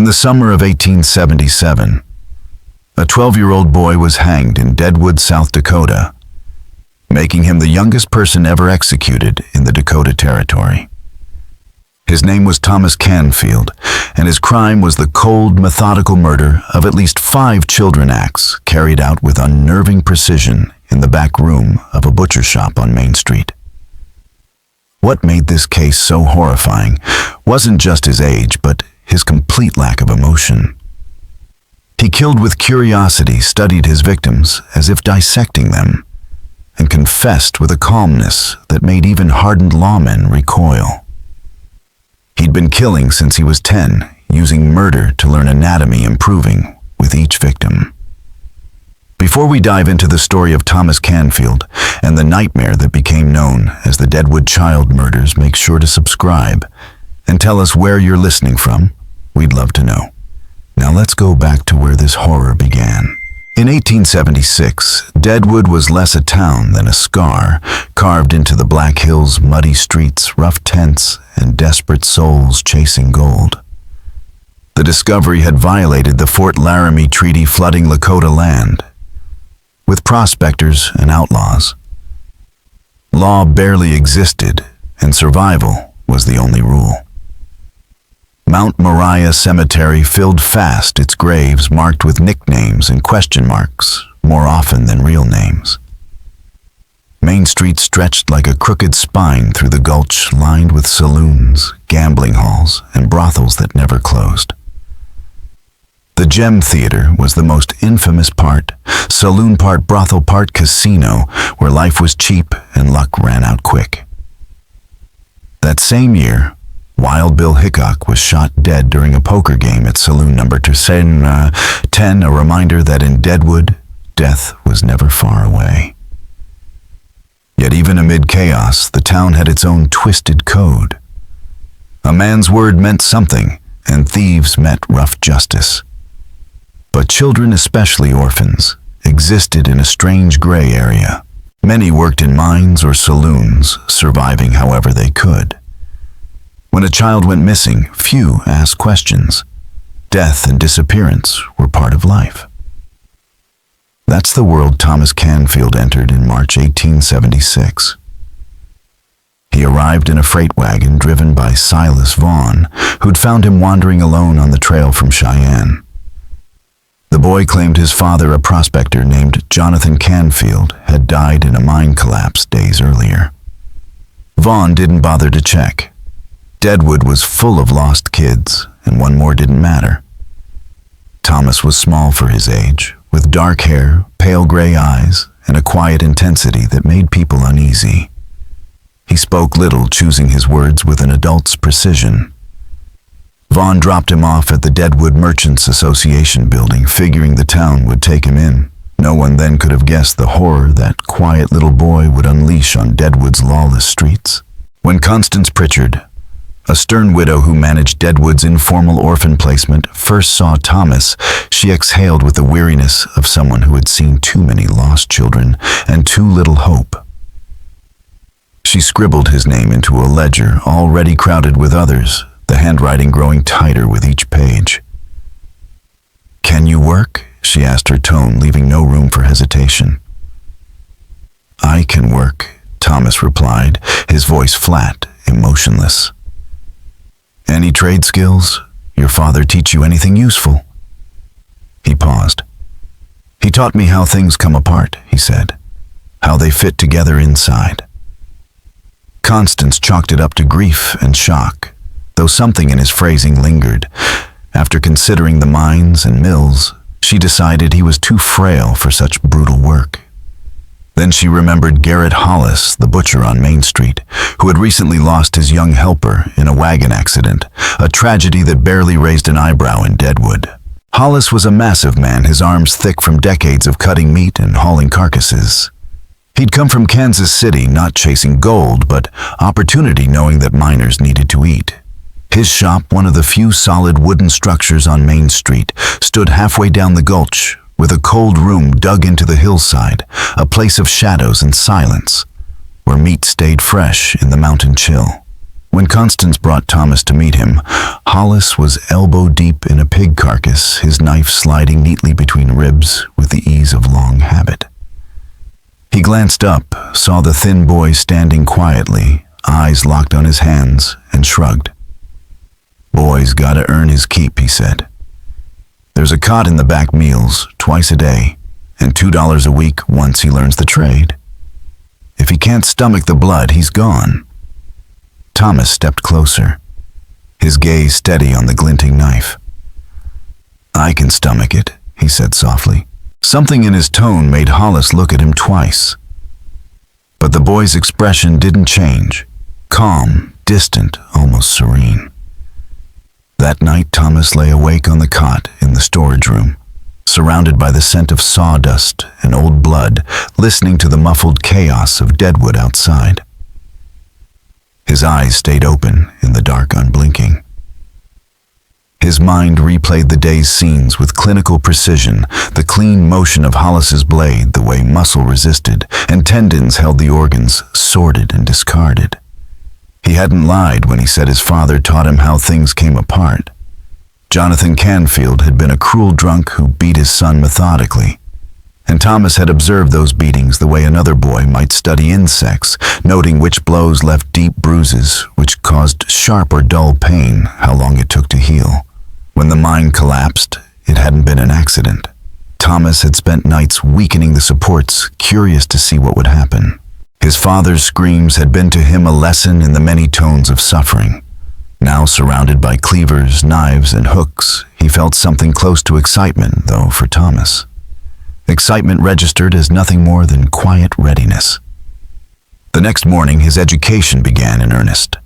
In the summer of 1877, a 12-year-old boy was hanged in Deadwood, South Dakota, making him the youngest person ever executed in the Dakota Territory. His name was Thomas Canfield, and his crime was the cold, methodical murder of at least 5 children acts carried out with unnerving precision in the back room of a butcher shop on Main Street. What made this case so horrifying wasn't just his age, but his complete lack of emotion. He killed with curiosity, studied his victims as if dissecting them, and confessed with a calmness that made even hardened lawmen recoil. He'd been killing since he was 10, using murder to learn anatomy, improving with each victim. Before we dive into the story of Thomas Canfield and the nightmare that became known as the Deadwood child murders, make sure to subscribe and tell us where you're listening from. We'd love to know. Now let's go back to where this horror began. In 1876, Deadwood was less a town than a scar carved into the Black Hills' muddy streets, rough tents, and desperate souls chasing gold. The discovery had violated the Fort Laramie Treaty, flooding Lakota land with prospectors and outlaws. Law barely existed, and survival was the only rule. Mount Moriah Cemetery filled fast, its graves marked with nicknames and question marks, more often than real names. Main Street stretched like a crooked spine through the gulch, lined with saloons, gambling halls, and brothels that never closed. The Gem Theater was the most infamous part, saloon part, brothel part, casino, where life was cheap and luck ran out quick. That same year, Wild Bill Hickok was shot dead during a poker game at saloon number 10, a reminder that in Deadwood, death was never far away. Yet even amid chaos, the town had its own twisted code. A man's word meant something, and thieves met rough justice. But children, especially orphans, existed in a strange gray area. Many worked in mines or saloons, surviving however they could. When a child went missing, few asked questions. Death and disappearance were part of life. That's the world Thomas Canfield entered in March 1876. He arrived in a freight wagon driven by Silas Vaughn, who'd found him wandering alone on the trail from Cheyenne. The boy claimed his father, a prospector named Jonathan Canfield, had died in a mine collapse days earlier. Vaughn didn't bother to check. Deadwood was full of lost kids, and one more didn't matter. Thomas was small for his age, with dark hair, pale gray eyes, and a quiet intensity that made people uneasy. He spoke little, choosing his words with an adult's precision. Vaughn dropped him off at the Deadwood Merchants Association building, figuring the town would take him in. No one then could have guessed the horror that quiet little boy would unleash on Deadwood's lawless streets. When Constance Pritchard, a stern widow who managed Deadwood's informal orphan placement, first saw Thomas, she exhaled with the weariness of someone who had seen too many lost children and too little hope. She scribbled his name into a ledger already crowded with others, the handwriting growing tighter with each page. "Can you work?" she asked, her tone leaving no room for hesitation. "I can work," Thomas replied, his voice flat, emotionless. "Any trade skills? Your father teach you anything useful?" He paused. "He taught me how things come apart," he said, "how they fit together inside." Constance chalked it up to grief and shock, though something in his phrasing lingered. After considering the mines and mills, she decided he was too frail for such brutal work. Then she remembered Garrett Hollis, the butcher on Main Street, who had recently lost his young helper in a wagon accident, a tragedy that barely raised an eyebrow in Deadwood. Hollis was a massive man, his arms thick from decades of cutting meat and hauling carcasses. He'd come from Kansas City, not chasing gold, but opportunity, knowing that miners needed to eat. His shop, one of the few solid wooden structures on Main Street, stood halfway down the gulch, with a cold room dug into the hillside, a place of shadows and silence, where meat stayed fresh in the mountain chill. When Constance brought Thomas to meet him, Hollis was elbow-deep in a pig carcass, his knife sliding neatly between ribs with the ease of long habit. He glanced up, saw the thin boy standing quietly, eyes locked on his hands, and shrugged. "Boy's gotta earn his keep," he said. "There's a cot in the back meals, twice a day, and $2 a week once he learns the trade. If he can't stomach the blood, he's gone." Thomas stepped closer, his gaze steady on the glinting knife. "I can stomach it," he said softly. Something in his tone made Hollis look at him twice. But the boy's expression didn't change, calm, distant, almost serene. That night, Thomas lay awake on the cot in the storage room, surrounded by the scent of sawdust and old blood, listening to the muffled chaos of deadwood outside. His eyes stayed open in the dark, unblinking. His mind replayed the day's scenes with clinical precision, the clean motion of Hollis's blade, the way muscle resisted, and tendons held the organs sorted and discarded. He hadn't lied when he said his father taught him how things came apart. Jonathan Canfield had been a cruel drunk who beat his son methodically, and Thomas had observed those beatings the way another boy might study insects, noting which blows left deep bruises, which caused sharp or dull pain, how long it took to heal. When the mind collapsed, it hadn't been an accident. Thomas had spent nights weakening the supports, curious to see what would happen. His father's screams had been to him a lesson in the many tones of suffering. Now surrounded by cleavers, knives, and hooks, he felt something close to excitement, though, for Thomas. Excitement registered as nothing more than quiet readiness. The next morning, his education began in earnest.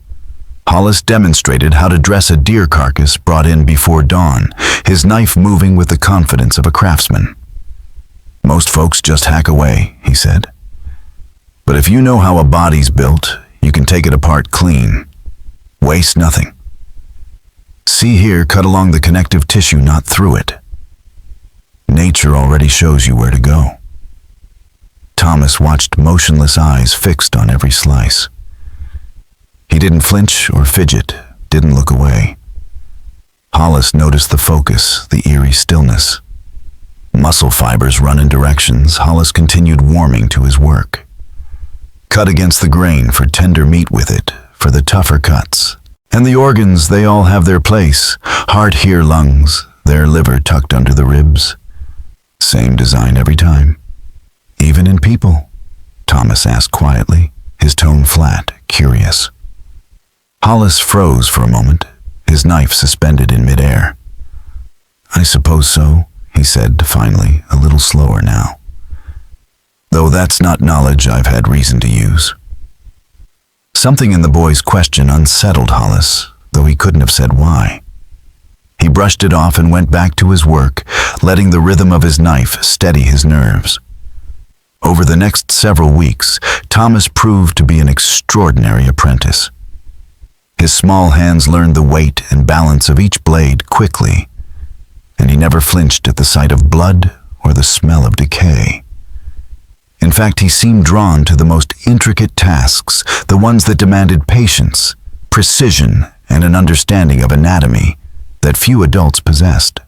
Hollis demonstrated how to dress a deer carcass brought in before dawn, his knife moving with the confidence of a craftsman. "Most folks just hack away," he said. "But if you know how a body's built, you can take it apart clean. Waste nothing. See here, cut along the connective tissue, not through it. Nature already shows you where to go." Thomas watched motionless eyes fixed on every slice. He didn't flinch or fidget, didn't look away. Hollis noticed the focus, the eerie stillness. Muscle fibers run in directions, Hollis continued warming to his work. Cut against the grain for tender meat with it, for the tougher cuts. And the organs, they all have their place. Heart here, lungs, their liver tucked under the ribs. Same design every time. Even in people? Thomas asked quietly, his tone flat, curious. Hollis froze for a moment, his knife suspended in midair. "I suppose so," he said finally, a little slower now. "Though that's not knowledge I've had reason to use." Something in the boy's question unsettled Hollis, though he couldn't have said why. He brushed it off and went back to his work, letting the rhythm of his knife steady his nerves. Over the next several weeks, Thomas proved to be an extraordinary apprentice. His small hands learned the weight and balance of each blade quickly, and he never flinched at the sight of blood or the smell of decay. In fact, he seemed drawn to the most intricate tasks, the ones that demanded patience, precision, and an understanding of anatomy that few adults possessed.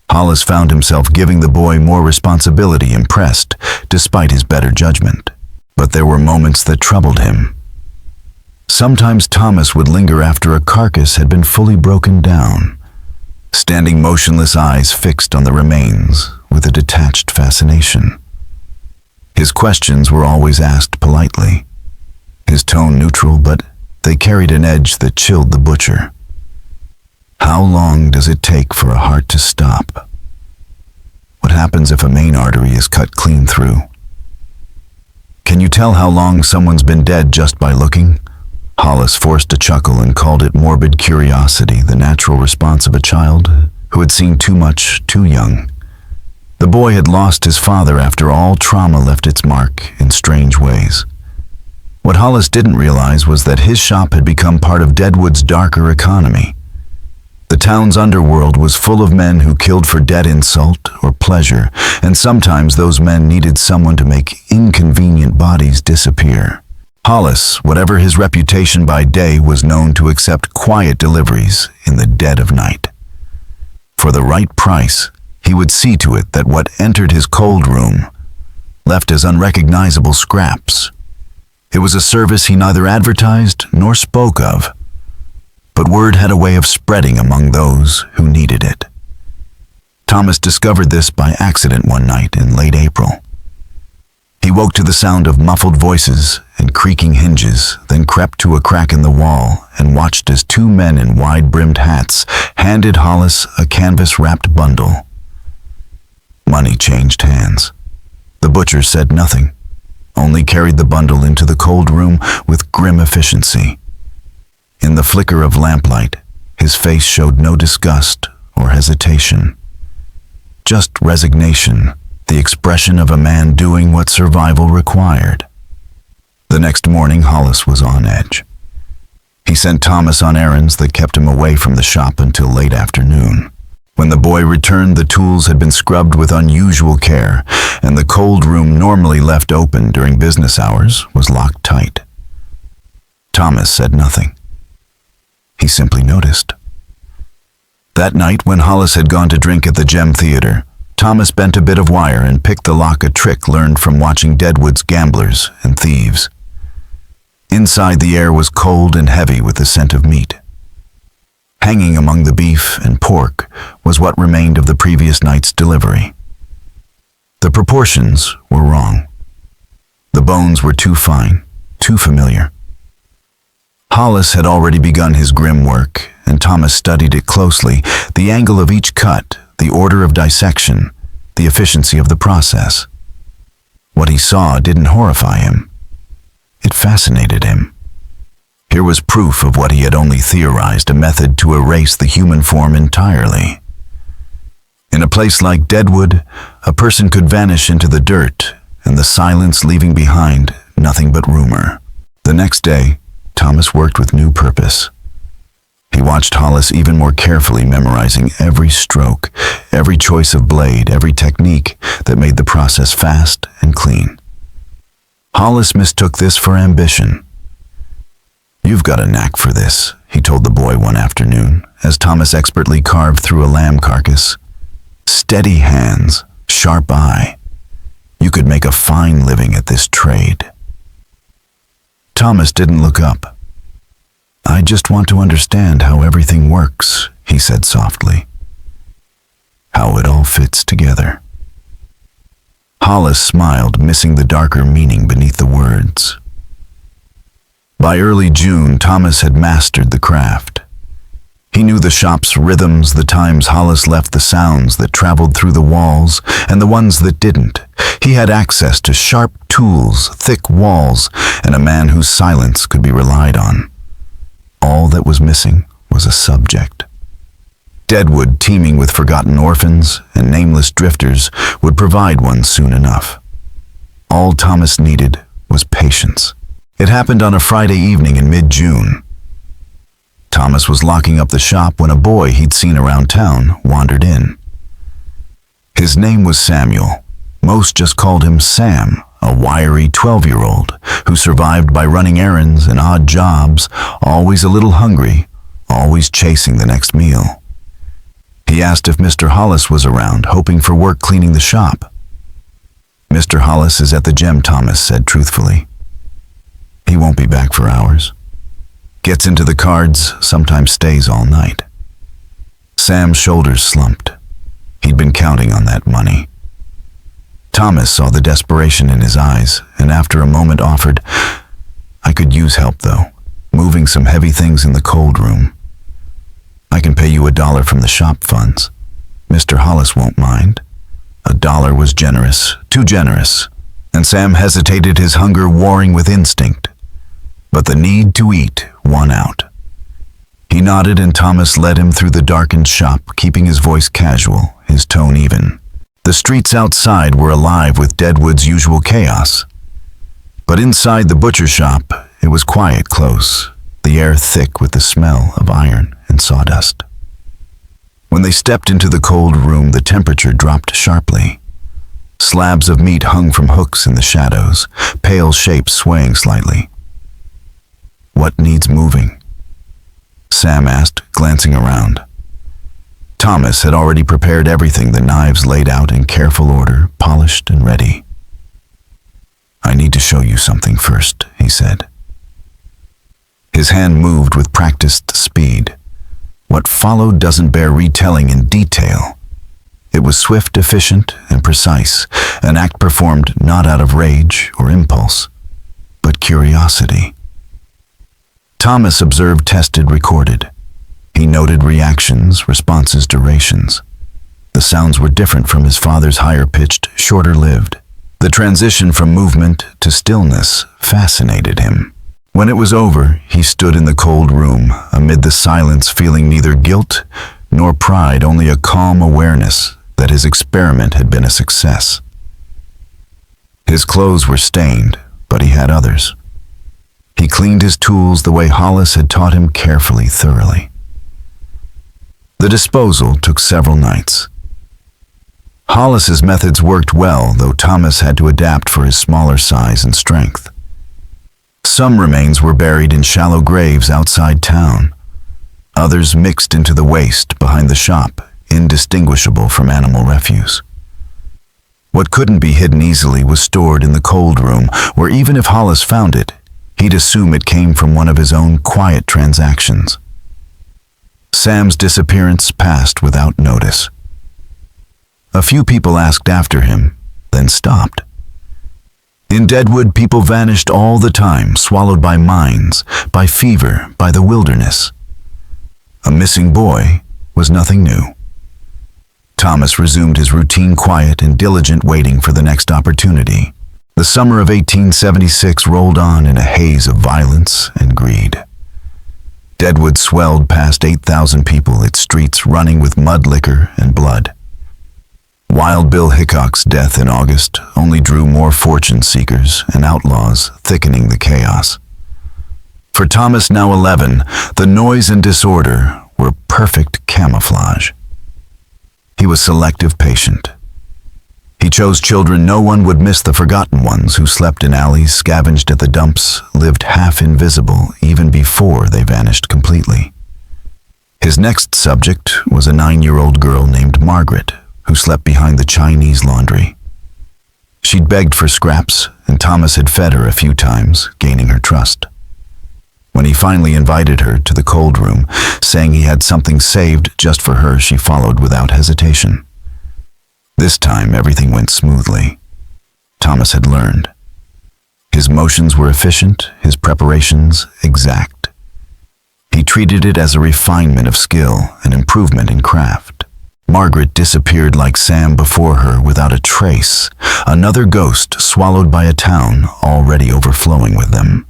Hollis found himself giving the boy more responsibility, impressed, despite his better judgment. But there were moments that troubled him. Sometimes Thomas would linger after a carcass had been fully broken down, standing motionless, eyes fixed on the remains with a detached fascination. His questions were always asked politely, his tone neutral, but they carried an edge that chilled the butcher. How long does it take for a heart to stop? What happens if a main artery is cut clean through? Can you tell how long someone's been dead just by looking? Hollis forced a chuckle and called it morbid curiosity, the natural response of a child who had seen too much too young. The boy had lost his father after all trauma left its mark in strange ways. What Hollis didn't realize was that his shop had become part of Deadwood's darker economy. The town's underworld was full of men who killed for debt, insult, or pleasure, and sometimes those men needed someone to make inconvenient bodies disappear. Hollis, whatever his reputation by day, was known to accept quiet deliveries in the dead of night. For the right price, he would see to it that what entered his cold room left as unrecognizable scraps. It was a service he neither advertised nor spoke of, but word had a way of spreading among those who needed it. Thomas discovered this by accident one night in late April. He woke to the sound of muffled voices and creaking hinges, then crept to a crack in the wall and watched as two men in wide-brimmed hats handed Hollis a canvas-wrapped bundle. Money changed hands. The butcher said nothing, only carried the bundle into the cold room with grim efficiency. In the flicker of lamplight, his face showed no disgust or hesitation, just resignation, the expression of a man doing what survival required. The next morning, Hollis was on edge. He sent Thomas on errands that kept him away from the shop until late afternoon. When the boy returned, the tools had been scrubbed with unusual care, and the cold room, normally left open during business hours, was locked tight. Thomas said nothing. He simply noticed. That night, when Hollis had gone to drink at the Gem Theater, Thomas bent a bit of wire and picked the lock, a trick learned from watching Deadwood's gamblers and thieves. Inside, the air was cold and heavy with the scent of meat. Hanging among the beef and pork was what remained of the previous night's delivery. The proportions were wrong. The bones were too fine, too familiar. Hollis had already begun his grim work, and Thomas studied it closely, the angle of each cut, the order of dissection, the efficiency of the process. What he saw didn't horrify him. It fascinated him. Here was proof of what he had only theorized, a method to erase the human form entirely. In a place like Deadwood, a person could vanish into the dirt, and the silence leaving behind nothing but rumor. The next day, Thomas worked with new purpose. He watched Hollis even more carefully, memorizing every stroke, every choice of blade, every technique that made the process fast and clean. Hollis mistook this for ambition. "You've got a knack for this," he told the boy one afternoon, as Thomas expertly carved through a lamb carcass. "Steady hands, sharp eye. You could make a fine living at this trade." Thomas didn't look up. "I just want to understand how everything works," he said softly. "How it all fits together." Hollis smiled, missing the darker meaning beneath the words. By early June, Thomas had mastered the craft. He knew the shop's rhythms, the times Hollis left, the sounds that traveled through the walls, and the ones that didn't. He had access to sharp tools, thick walls, and a man whose silence could be relied on. All that was missing was a subject. Deadwood, teeming with forgotten orphans and nameless drifters, would provide one soon enough. All Thomas needed was patience. It happened on a Friday evening in mid-June. Thomas was locking up the shop when a boy he'd seen around town wandered in. His name was Samuel. Most just called him Sam, a wiry 12-year-old who survived by running errands and odd jobs, always a little hungry, always chasing the next meal. He asked if Mr. Hollis was around, hoping for work cleaning the shop. "Mr. Hollis is at the Gem," Thomas said truthfully. "He won't be back for hours. Gets into the cards, sometimes stays all night." Sam's shoulders slumped. He'd been counting on that money. Thomas saw the desperation in his eyes, and after a moment offered, "I could use help, though, moving some heavy things in the cold room. I can pay you $1 from the shop funds. Mr. Hollis won't mind." $1 was generous, too generous, and Sam hesitated, his hunger warring with instinct. But the need to eat won out. He nodded, and Thomas led him through the darkened shop, keeping his voice casual, his tone even. The streets outside were alive with Deadwood's usual chaos. But inside the butcher shop, it was quiet, close, the air thick with the smell of iron and sawdust. When they stepped into the cold room, the temperature dropped sharply. Slabs of meat hung from hooks in the shadows, pale shapes swaying slightly. "What needs moving?" Sam asked, glancing around. Thomas had already prepared everything, the knives laid out in careful order, polished and ready. "I need to show you something first," he said. His hand moved with practiced speed. What followed doesn't bear retelling in detail. It was swift, efficient, and precise, an act performed not out of rage or impulse, but curiosity. Thomas observed, tested, recorded. He noted reactions, responses, durations. The sounds were different from his father's higher-pitched, shorter-lived. The transition from movement to stillness fascinated him. When it was over, he stood in the cold room, amid the silence, feeling neither guilt nor pride, only a calm awareness that his experiment had been a success. His clothes were stained, but he had others. He cleaned his tools the way Hollis had taught him, carefully, thoroughly. The disposal took several nights. Hollis's methods worked well, though Thomas had to adapt for his smaller size and strength. Some remains were buried in shallow graves outside town. Others mixed into the waste behind the shop, indistinguishable from animal refuse. What couldn't be hidden easily was stored in the cold room, where even if Hollis found it, he'd assume it came from one of his own quiet transactions. Sam's disappearance passed without notice. A few people asked after him, then stopped. In Deadwood, people vanished all the time, swallowed by mines, by fever, by the wilderness. A missing boy was nothing new. Thomas resumed his routine, quiet and diligent, waiting for the next opportunity. The summer of 1876 rolled on in a haze of violence and greed. Deadwood swelled past 8,000 people, its streets running with mud, liquor, and blood. Wild Bill Hickok's death in August only drew more fortune seekers and outlaws, thickening the chaos. For Thomas, now 11, the noise and disorder were perfect camouflage. He was selective, patient. He chose children no one would miss, the forgotten ones who slept in alleys, scavenged at the dumps, lived half invisible even before they vanished completely. His next subject was a 9-year-old girl named Margaret, who slept behind the Chinese laundry. She'd begged for scraps, and Thomas had fed her a few times, gaining her trust. When he finally invited her to the cold room, saying he had something saved just for her, she followed without hesitation. This time, everything went smoothly. Thomas had learned. His motions were efficient, his preparations exact. He treated it as a refinement of skill, an improvement in craft. Margaret disappeared like Sam before her, without a trace, another ghost swallowed by a town already overflowing with them.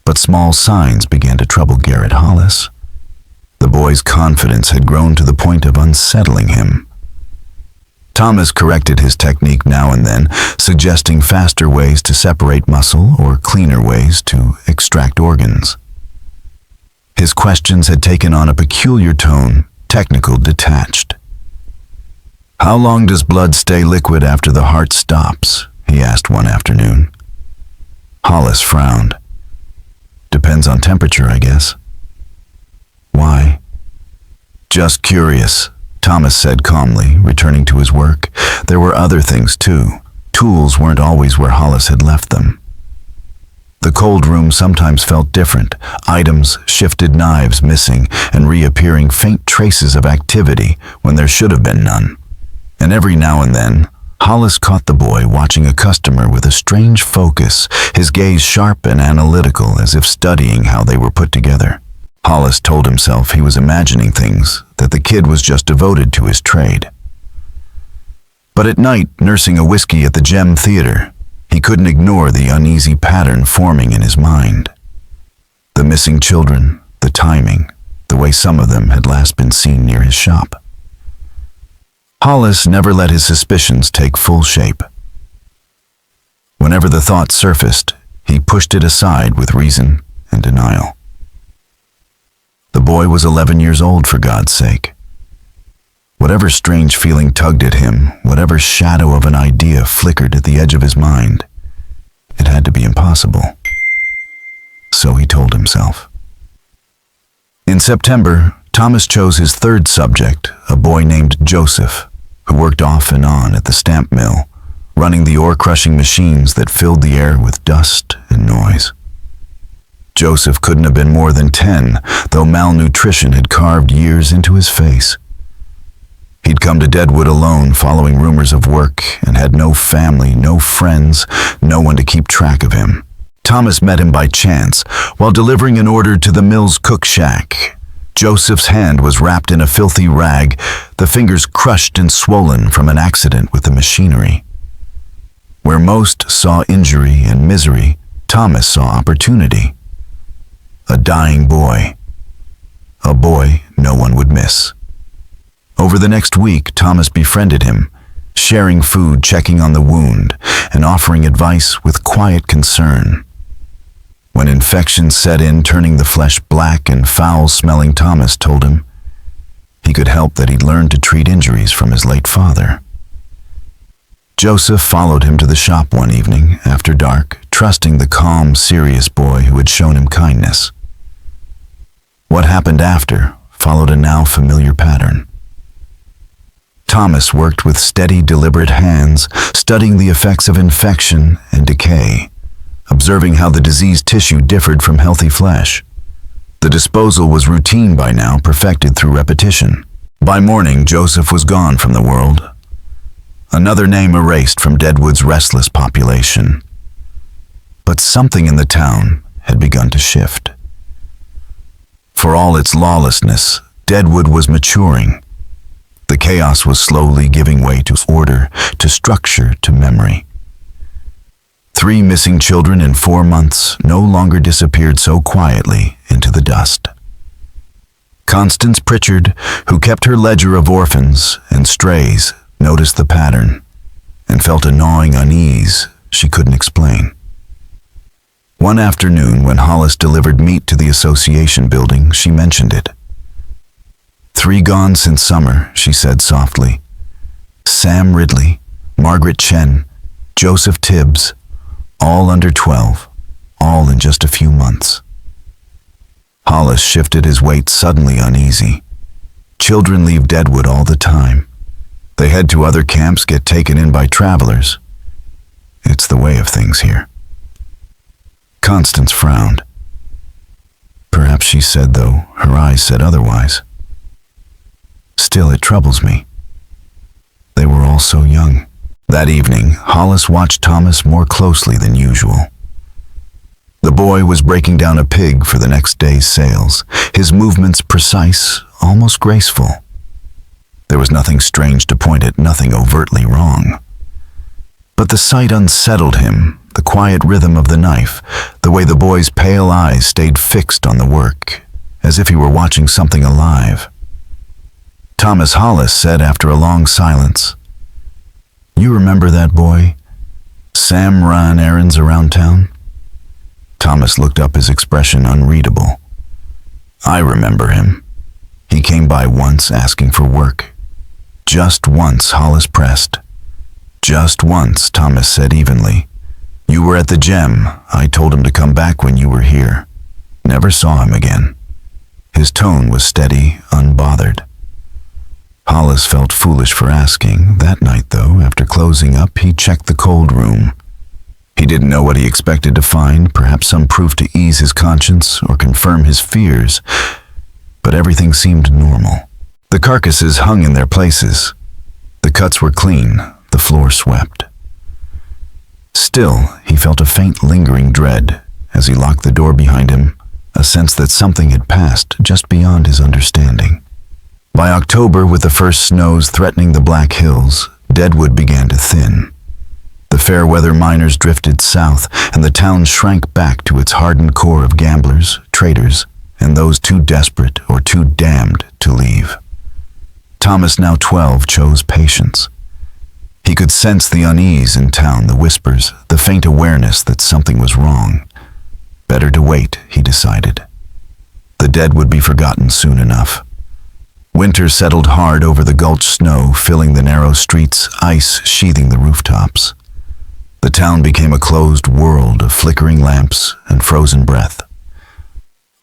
But small signs began to trouble Garrett Hollis. The boy's confidence had grown to the point of unsettling him. Thomas corrected his technique now and then, suggesting faster ways to separate muscle or cleaner ways to extract organs. His questions had taken on a peculiar tone, technical, detached. "How long does blood stay liquid after the heart stops?" he asked one afternoon. Hollis frowned. "Depends on temperature, I guess." "Why?" "Just curious," Thomas said calmly, returning to his work. There were other things too. Tools weren't always where Hollis had left them. The cold room sometimes felt different. Items shifted, knives missing and reappearing, faint traces of activity when there should have been none. And every now and then, Hollis caught the boy watching a customer with a strange focus, his gaze sharp and analytical, as if studying how they were put together. Hollis told himself he was imagining things, that the kid was just devoted to his trade. But at night, nursing a whiskey at the Gem Theater, he couldn't ignore the uneasy pattern forming in his mind. The missing children, the timing, the way some of them had last been seen near his shop. Hollis never let his suspicions take full shape. Whenever the thought surfaced, he pushed it aside with reason and denial. The boy was 11 years old, for God's sake. Whatever strange feeling tugged at him, whatever shadow of an idea flickered at the edge of his mind, it had to be impossible. so he told himself. In September, Thomas chose his third subject, a boy named Joseph, who worked off and on at the stamp mill, running the ore-crushing machines that filled the air with dust and noise. Joseph couldn't have been more than 10, though malnutrition had carved years into his face. He'd come to Deadwood alone, following rumors of work, and had no family, no friends, no one to keep track of him. Thomas met him by chance while delivering an order to the mill's cook shack. Joseph's hand was wrapped in a filthy rag, the fingers crushed and swollen from an accident with the machinery. Where most saw injury and misery, Thomas saw opportunity. A dying boy. A boy no one would miss. Over the next week, Thomas befriended him, sharing food, checking on the wound, and offering advice with quiet concern. When infection set in, turning the flesh black and foul-smelling, Thomas told him he could help, that he'd learned to treat injuries from his late father. Joseph followed him to the shop one evening after dark, trusting the calm, serious boy who had shown him kindness. What happened after followed a now familiar pattern. Thomas worked with steady, deliberate hands, studying the effects of infection and decay, observing how the diseased tissue differed from healthy flesh. The disposal was routine by now, perfected through repetition. By morning, Joseph was gone from the world. Another name erased from Deadwood's restless population. But something in the town had begun to shift. For all its lawlessness, Deadwood was maturing. The chaos was slowly giving way to order, to structure, to memory. 3 missing children in 4 months no longer disappeared so quietly into the dust. Constance Pritchard, who kept her ledger of orphans and strays, noticed the pattern and felt a gnawing unease she couldn't explain. One afternoon, when Hollis delivered meat to the association building, she mentioned it. 3 gone since summer, she said softly. Sam Ridley, Margaret Chen, Joseph Tibbs, all under 12, all in just a few months. Hollis shifted his weight, suddenly uneasy. Children leave Deadwood all the time. They head to other camps, get taken in by travelers. It's the way of things here. Constance frowned. Perhaps she said, though her eyes said otherwise. Still, it troubles me. They were all so young. That evening, Hollis watched Thomas more closely than usual. The boy was breaking down a pig for the next day's sales, his movements precise, almost graceful. There was nothing strange to point at, nothing overtly wrong. But the sight unsettled him, the quiet rhythm of the knife, the way the boy's pale eyes stayed fixed on the work, as if he were watching something alive. Thomas Hollis said after a long silence, "You remember that boy? Sam ran errands around town?" Thomas looked up, his expression unreadable. "I remember him. He came by once asking for work." "Just once," Hollis pressed. "Just once," Thomas said evenly. "You were at the gem. I told him to come back when you were here. Never saw him again." His tone was steady, unbothered. Hollis felt foolish for asking. That night, though, after closing up, he checked the cold room. He didn't know what he expected to find, perhaps some proof to ease his conscience or confirm his fears, but everything seemed normal. The carcasses hung in their places. The cuts were clean, the floor swept. Still, he felt a faint, lingering dread as he locked the door behind him, a sense that something had passed just beyond his understanding. By October, with the first snows threatening the Black Hills, Deadwood began to thin. The fair-weather miners drifted south, and the town shrank back to its hardened core of gamblers, traders, and those too desperate or too damned to leave. Thomas, now 12, chose patience. He could sense the unease in town, the whispers, the faint awareness that something was wrong. Better to wait, he decided. The dead would be forgotten soon enough. Winter settled hard over the gulch, snow filling the narrow streets, ice sheathing the rooftops. The town became a closed world of flickering lamps and frozen breath.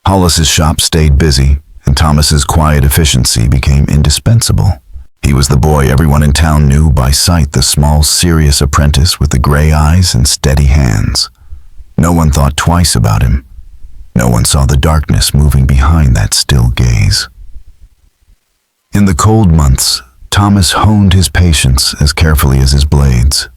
Hollis's shop stayed busy, and Thomas's quiet efficiency became indispensable. He was the boy everyone in town knew by sight, the small, serious apprentice with the gray eyes and steady hands. No one thought twice about him. No one saw the darkness moving behind that still gaze. In the cold months, Thomas honed his patience as carefully as his blades.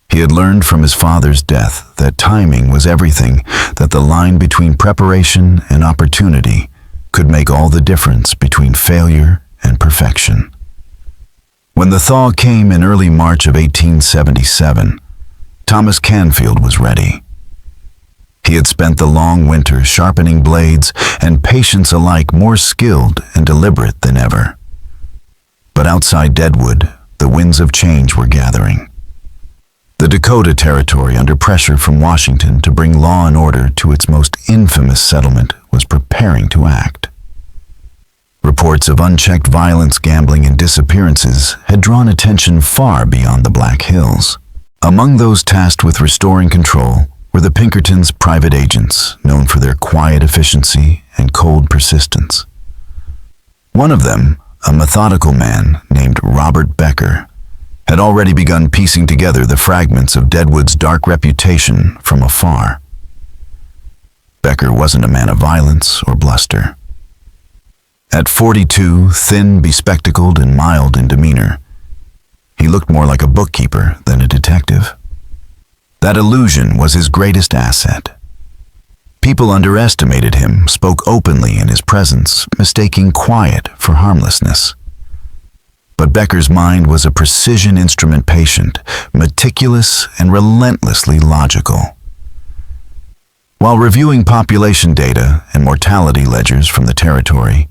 He had learned from his father's death that timing was everything, that the line between preparation and opportunity could make all the difference between failure and perfection. When the thaw came in early March of 1877, Thomas Canfield was ready. He had spent the long winter sharpening blades and patience alike, more skilled and deliberate than ever. But outside Deadwood, the winds of change were gathering. The Dakota Territory, under pressure from Washington to bring law and order to its most infamous settlement, was preparing to act. Reports of unchecked violence, gambling, and disappearances had drawn attention far beyond the Black Hills. Among those tasked with restoring control were the Pinkertons' private agents, known for their quiet efficiency and cold persistence. One of them, a methodical man named Robert Becker, had already begun piecing together the fragments of Deadwood's dark reputation from afar. Becker wasn't a man of violence or bluster. At 42, thin, bespectacled, and mild in demeanor, he looked more like a bookkeeper than a detective. That illusion was his greatest asset. People underestimated him, spoke openly in his presence, mistaking quiet for harmlessness. But Becker's mind was a precision instrument patient, meticulous and relentlessly logical. While reviewing population data and mortality ledgers from the territory,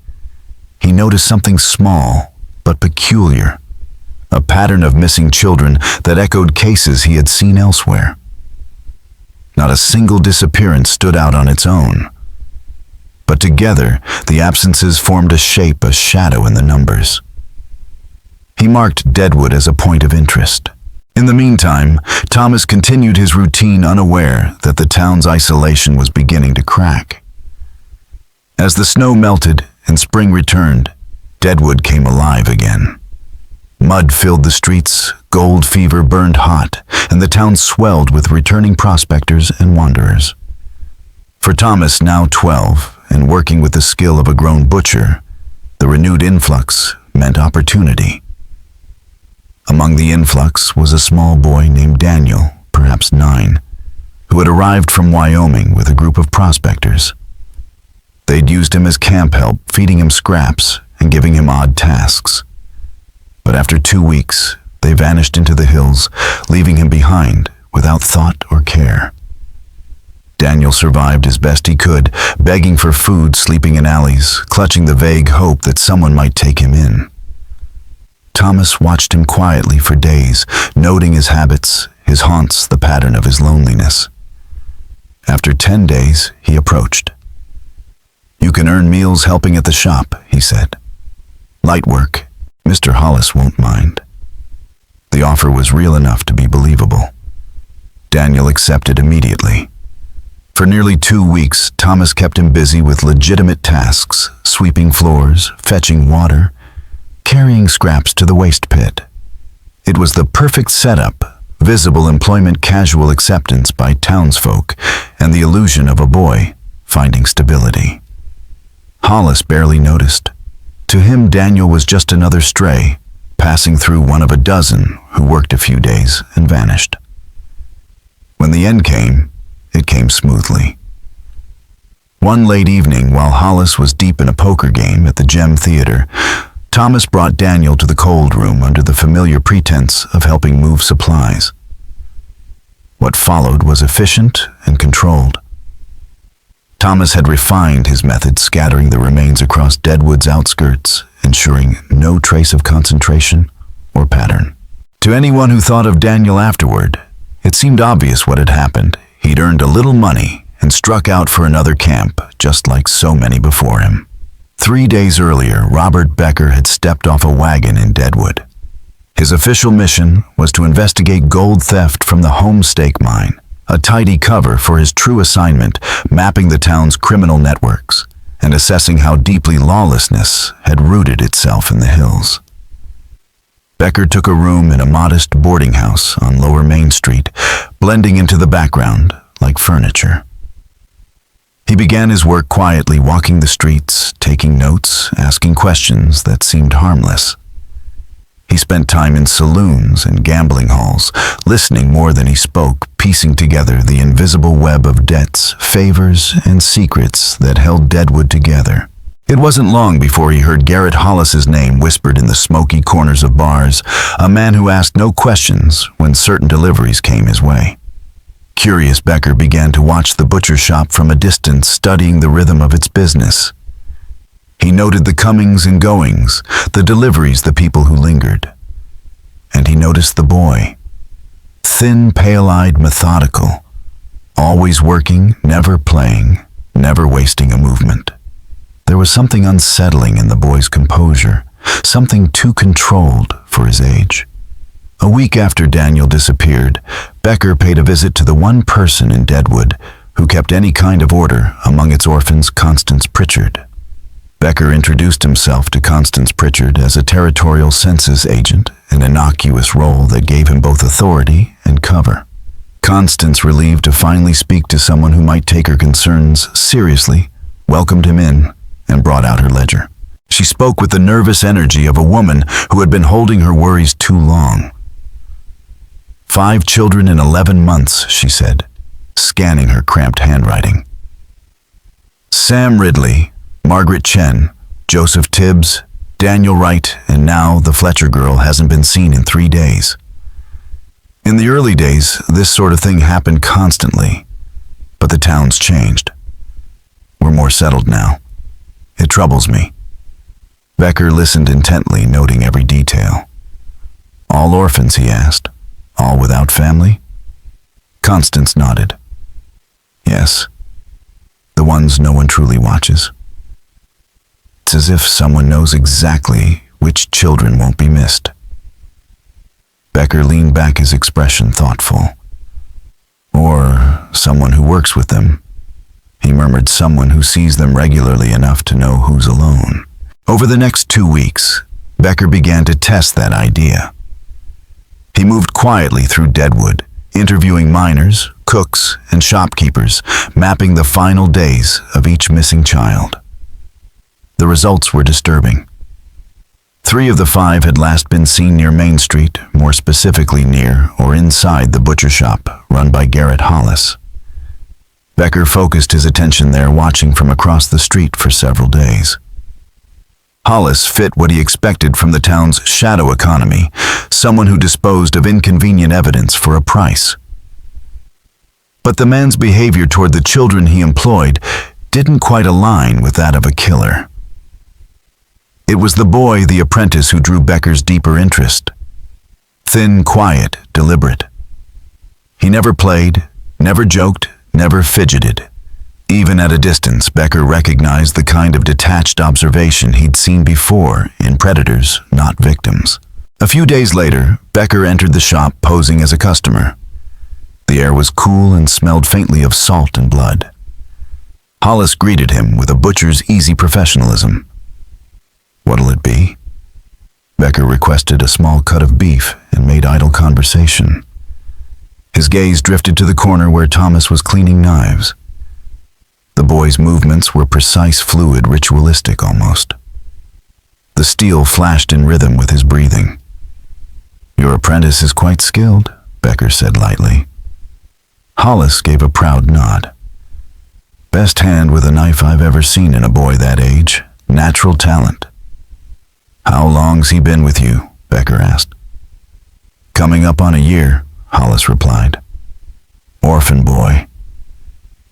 he noticed something small but peculiar, a pattern of missing children that echoed cases he had seen elsewhere. Not a single disappearance stood out on its own, but together the absences formed a shape, a shadow in the numbers. He marked Deadwood as a point of interest. In the meantime, Thomas continued his routine, unaware that the town's isolation was beginning to crack. As the snow melted and spring returned, Deadwood came alive again. Mud filled the streets, gold fever burned hot, and the town swelled with returning prospectors and wanderers. For Thomas, now 12, and working with the skill of a grown butcher, the renewed influx meant opportunity. Among the influx was a small boy named Daniel, perhaps 9, who had arrived from Wyoming with a group of prospectors. They'd used him as camp help, feeding him scraps and giving him odd tasks. But after 2 weeks, they vanished into the hills, leaving him behind without thought or care. Daniel survived as best he could, begging for food, sleeping in alleys, clutching the vague hope that someone might take him in. Thomas watched him quietly for days, noting his habits, his haunts, the pattern of his loneliness. After 10 days, he approached. "You can earn meals helping at the shop," he said. "Light work. Mr. Hollis won't mind." The offer was real enough to be believable. Daniel accepted immediately. For nearly 2 weeks, Thomas kept him busy with legitimate tasks, sweeping floors, fetching water, carrying scraps to the waste pit. It was the perfect setup, visible employment, casual acceptance by townsfolk, and the illusion of a boy finding stability. Hollis barely noticed. To him, Daniel was just another stray, passing through one of a dozen who worked a few days and vanished. When the end came, it came smoothly. One late evening, while Hollis was deep in a poker game at the Gem Theater, Thomas brought Daniel to the cold room under the familiar pretense of helping move supplies. What followed was efficient and controlled. Thomas had refined his methods, scattering the remains across Deadwood's outskirts, ensuring no trace of concentration or pattern. To anyone who thought of Daniel afterward, it seemed obvious what had happened. He'd earned a little money and struck out for another camp, just like so many before him. 3 days earlier, Robert Becker had stepped off a wagon in Deadwood. His official mission was to investigate gold theft from the Homestake mine, a tidy cover for his true assignment, mapping the town's criminal networks and assessing how deeply lawlessness had rooted itself in the hills. Becker took a room in a modest boarding house on Lower Main Street, blending into the background like furniture. He began his work quietly, walking the streets, taking notes, asking questions that seemed harmless. He spent time in saloons and gambling halls, listening more than he spoke, piecing together the invisible web of debts, favors, and secrets that held Deadwood together. It wasn't long before he heard Garrett Hollis's name whispered in the smoky corners of bars, a man who asked no questions when certain deliveries came his way. Curious, Becker began to watch the butcher shop from a distance, studying the rhythm of its business. He noted the comings and goings, the deliveries, the people who lingered. And he noticed the boy. Thin, pale-eyed, methodical, always working, never playing, never wasting a movement. There was something unsettling in the boy's composure, something too controlled for his age. A week after Daniel disappeared, Becker paid a visit to the one person in Deadwood who kept any kind of order among its orphans, Constance Pritchard. Becker introduced himself to Constance Pritchard as a territorial census agent, an innocuous role that gave him both authority and cover. Constance, relieved to finally speak to someone who might take her concerns seriously, welcomed him in and brought out her ledger. She spoke with the nervous energy of a woman who had been holding her worries too long. 5 children in 11 months, she said, scanning her cramped handwriting. Sam Ridley, Margaret Chen, Joseph Tibbs, Daniel Wright, and now the Fletcher girl hasn't been seen in 3 days. In the early days, this sort of thing happened constantly, but the town's changed. We're more settled now. It troubles me. Becker listened intently, noting every detail. All orphans, he asked. All without family? Constance nodded. Yes. The ones no one truly watches. It's as if someone knows exactly which children won't be missed. Becker leaned back, his expression thoughtful. Or someone who works with them. He murmured, someone who sees them regularly enough to know who's alone. Over the next 2 weeks, Becker began to test that idea. He moved quietly through Deadwood, interviewing miners, cooks, and shopkeepers, mapping the final days of each missing child. The results were disturbing. 3 of the 5 had last been seen near Main Street, more specifically near or inside the butcher shop run by Garrett Hollis. Becker focused his attention there, watching from across the street for several days. Hollis fit what he expected from the town's shadow economy, someone who disposed of inconvenient evidence for a price. But the man's behavior toward the children he employed didn't quite align with that of a killer. It was the boy, the apprentice, who drew Becker's deeper interest. Thin, quiet, deliberate. He never played, never joked, never fidgeted. Even at a distance, Becker recognized the kind of detached observation he'd seen before in predators, not victims. A few days later, Becker entered the shop posing as a customer. The air was cool and smelled faintly of salt and blood. Hollis greeted him with a butcher's easy professionalism. What'll it be? Becker requested a small cut of beef and made idle conversation. His gaze drifted to the corner where Thomas was cleaning knives. The boy's movements were precise, fluid, ritualistic almost. The steel flashed in rhythm with his breathing. Your apprentice is quite skilled, Becker said lightly. Hollis gave a proud nod. Best hand with a knife I've ever seen in a boy that age. Natural talent. How long's he been with you? Becker asked. Coming up on a year, Hollis replied. Orphan boy.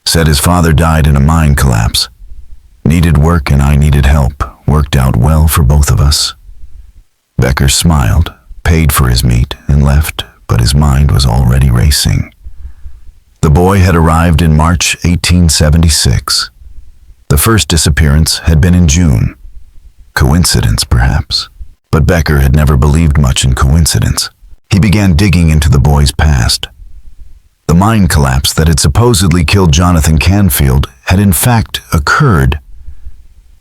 Said his father died in a mine collapse. Needed work and I needed help. Worked out well for both of us. Becker smiled, paid for his meat, and left, but his mind was already racing. The boy had arrived in March 1876. The first disappearance had been in June. Coincidence, perhaps. But Becker had never believed much in coincidence. He began digging into the boy's past. The mine collapse that had supposedly killed Jonathan Canfield had in fact occurred,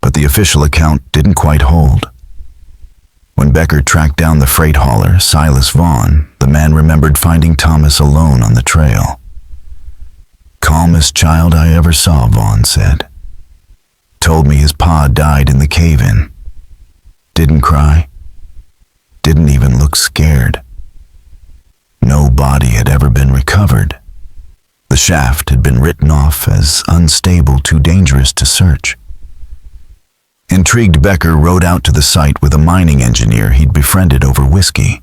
but the official account didn't quite hold. When Becker tracked down the freight hauler, Silas Vaughn, the man remembered finding Thomas alone on the trail. "Calmest child I ever saw," Vaughn said. "Told me his pa died in the cave-in. Didn't cry. Didn't even look scared. No body had ever been recovered. The shaft had been written off as unstable, too dangerous to search." Intrigued, Becker rode out to the site with a mining engineer he'd befriended over whiskey.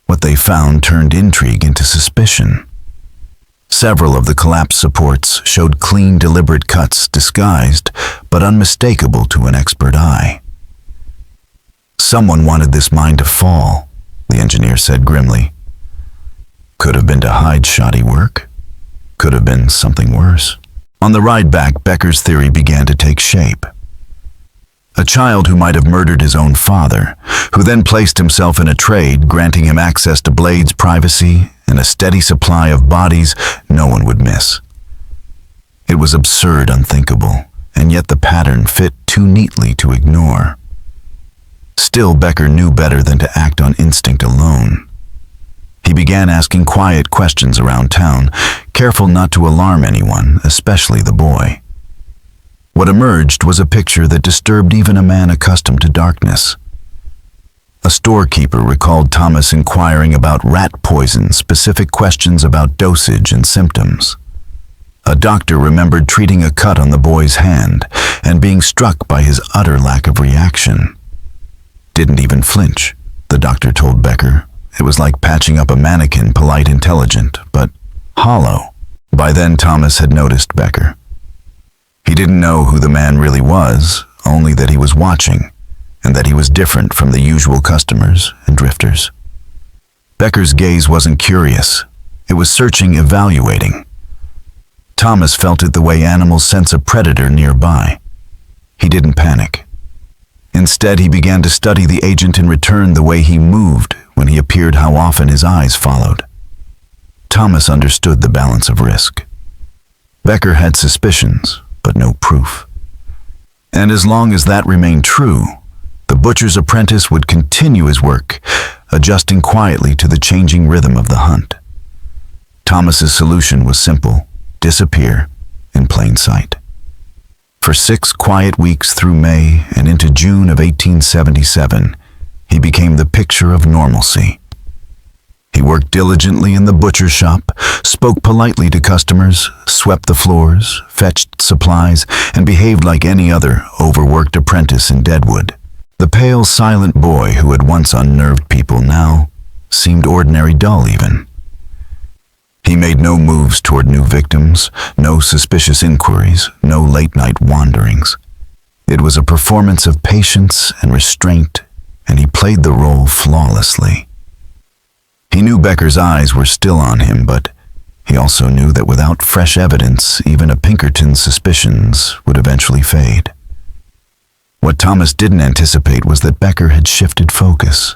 What they found turned intrigue into suspicion. Several of the collapsed supports showed clean, deliberate cuts, disguised but unmistakable to an expert eye. "Someone wanted this mine to fall," the engineer said grimly. "Could have been to hide shoddy work. Could have been something worse." On the ride back, Becker's theory began to take shape. A child who might have murdered his own father, who then placed himself in a trade, granting him access to Blade's privacy and a steady supply of bodies no one would miss. It was absurd, unthinkable, and yet the pattern fit too neatly to ignore. Still, Becker knew better than to act on instinct alone. He began asking quiet questions around town, careful not to alarm anyone, especially the boy. What emerged was a picture that disturbed even a man accustomed to darkness. A storekeeper recalled Thomas inquiring about rat poison, specific questions about dosage and symptoms. A doctor remembered treating a cut on the boy's hand and being struck by his utter lack of reaction. "Didn't even flinch," the doctor told Becker. It was like patching up a mannequin, polite, intelligent, but hollow. By then, Thomas had noticed Becker. He didn't know who the man really was, only that he was watching, and that he was different from the usual customers and drifters. Becker's gaze wasn't curious. It was searching, evaluating. Thomas felt it the way animals sense a predator nearby. He didn't panic. Instead, he began to study the agent in return, the way he moved when he appeared, how often his eyes followed. Thomas understood the balance of risk. Becker had suspicions, but no proof. And as long as that remained true, the butcher's apprentice would continue his work, adjusting quietly to the changing rhythm of the hunt. Thomas's solution was simple: disappear in plain sight. For 6 quiet weeks through May and into June of 1877, he became the picture of normalcy. He worked diligently in the butcher shop, spoke politely to customers, swept the floors, fetched supplies, and behaved like any other overworked apprentice in Deadwood. The pale, silent boy who had once unnerved people now seemed ordinary, dull even. He made no moves toward new victims, no suspicious inquiries, no late-night wanderings. It was a performance of patience and restraint, and he played the role flawlessly. He knew Becker's eyes were still on him, but he also knew that without fresh evidence, even a Pinkerton's suspicions would eventually fade. What Thomas didn't anticipate was that Becker had shifted focus.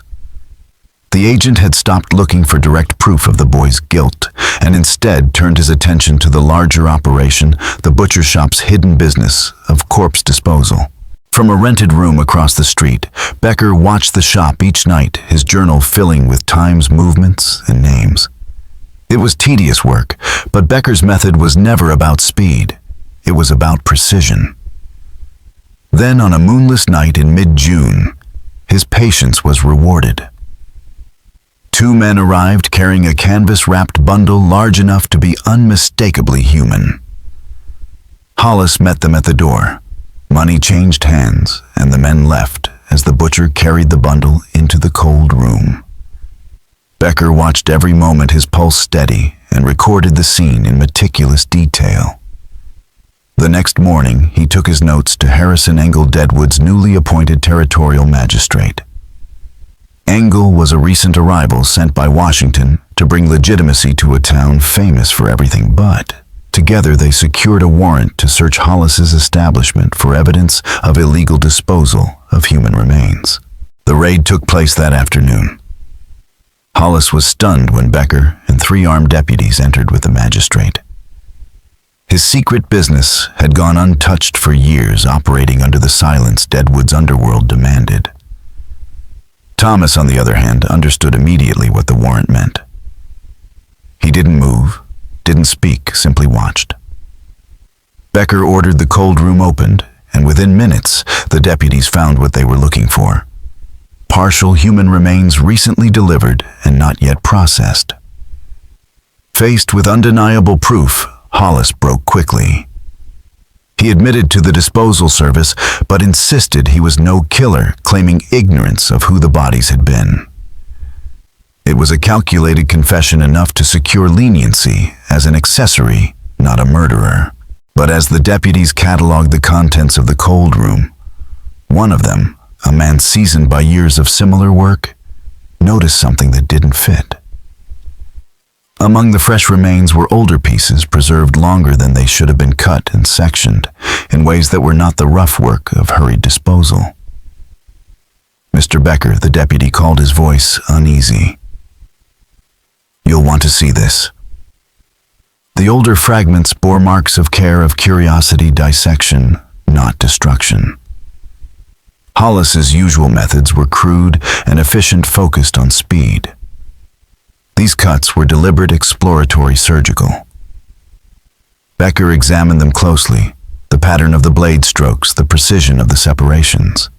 The agent had stopped looking for direct proof of the boy's guilt and instead turned his attention to the larger operation, the butcher shop's hidden business of corpse disposal. From a rented room across the street, Becker watched the shop each night, his journal filling with times, movements, and names. It was tedious work, but Becker's method was never about speed. It was about precision. Then, on a moonless night in mid-June, his patience was rewarded. 2 men arrived carrying a canvas-wrapped bundle large enough to be unmistakably human. Hollis met them at the door. Money changed hands, and the men left as the butcher carried the bundle into the cold room. Becker watched every moment, his pulse steady, and recorded the scene in meticulous detail. The next morning, he took his notes to Harrison Engel, Deadwood's newly appointed territorial magistrate. Engel was a recent arrival sent by Washington to bring legitimacy to a town famous for everything but. Together, they secured a warrant to search Hollis's establishment for evidence of illegal disposal of human remains. The raid took place that afternoon. Hollis Hollis was stunned when Becker and 3 armed deputies entered with the magistrate. His secret business had gone untouched for years, operating under the silence Deadwood's underworld demanded. Thomas, on the other hand, understood immediately what the warrant meant. He didn't move, didn't speak, simply watched. Becker ordered the cold room opened, and within minutes, the deputies found what they were looking for. Partial human remains recently delivered and not yet processed. Faced with undeniable proof, Hollis broke quickly. He admitted to the disposal service, but insisted he was no killer, claiming ignorance of who the bodies had been. It was a calculated confession enough to secure leniency as an accessory, not a murderer. But as the deputies cataloged the contents of the cold room, one of them, a man seasoned by years of similar work, noticed something that didn't fit. Among the fresh remains were older pieces preserved longer than they should have been cut and sectioned, in ways that were not the rough work of hurried disposal. Mr. Becker, the deputy, called, his voice uneasy. "You'll want to see this." The older fragments bore marks of care, of curiosity, dissection, not destruction. Hollis's usual methods were crude and efficient, focused on speed. These cuts were deliberate, exploratory, surgical. Becker examined them closely, the pattern of the blade strokes, the precision of the separations.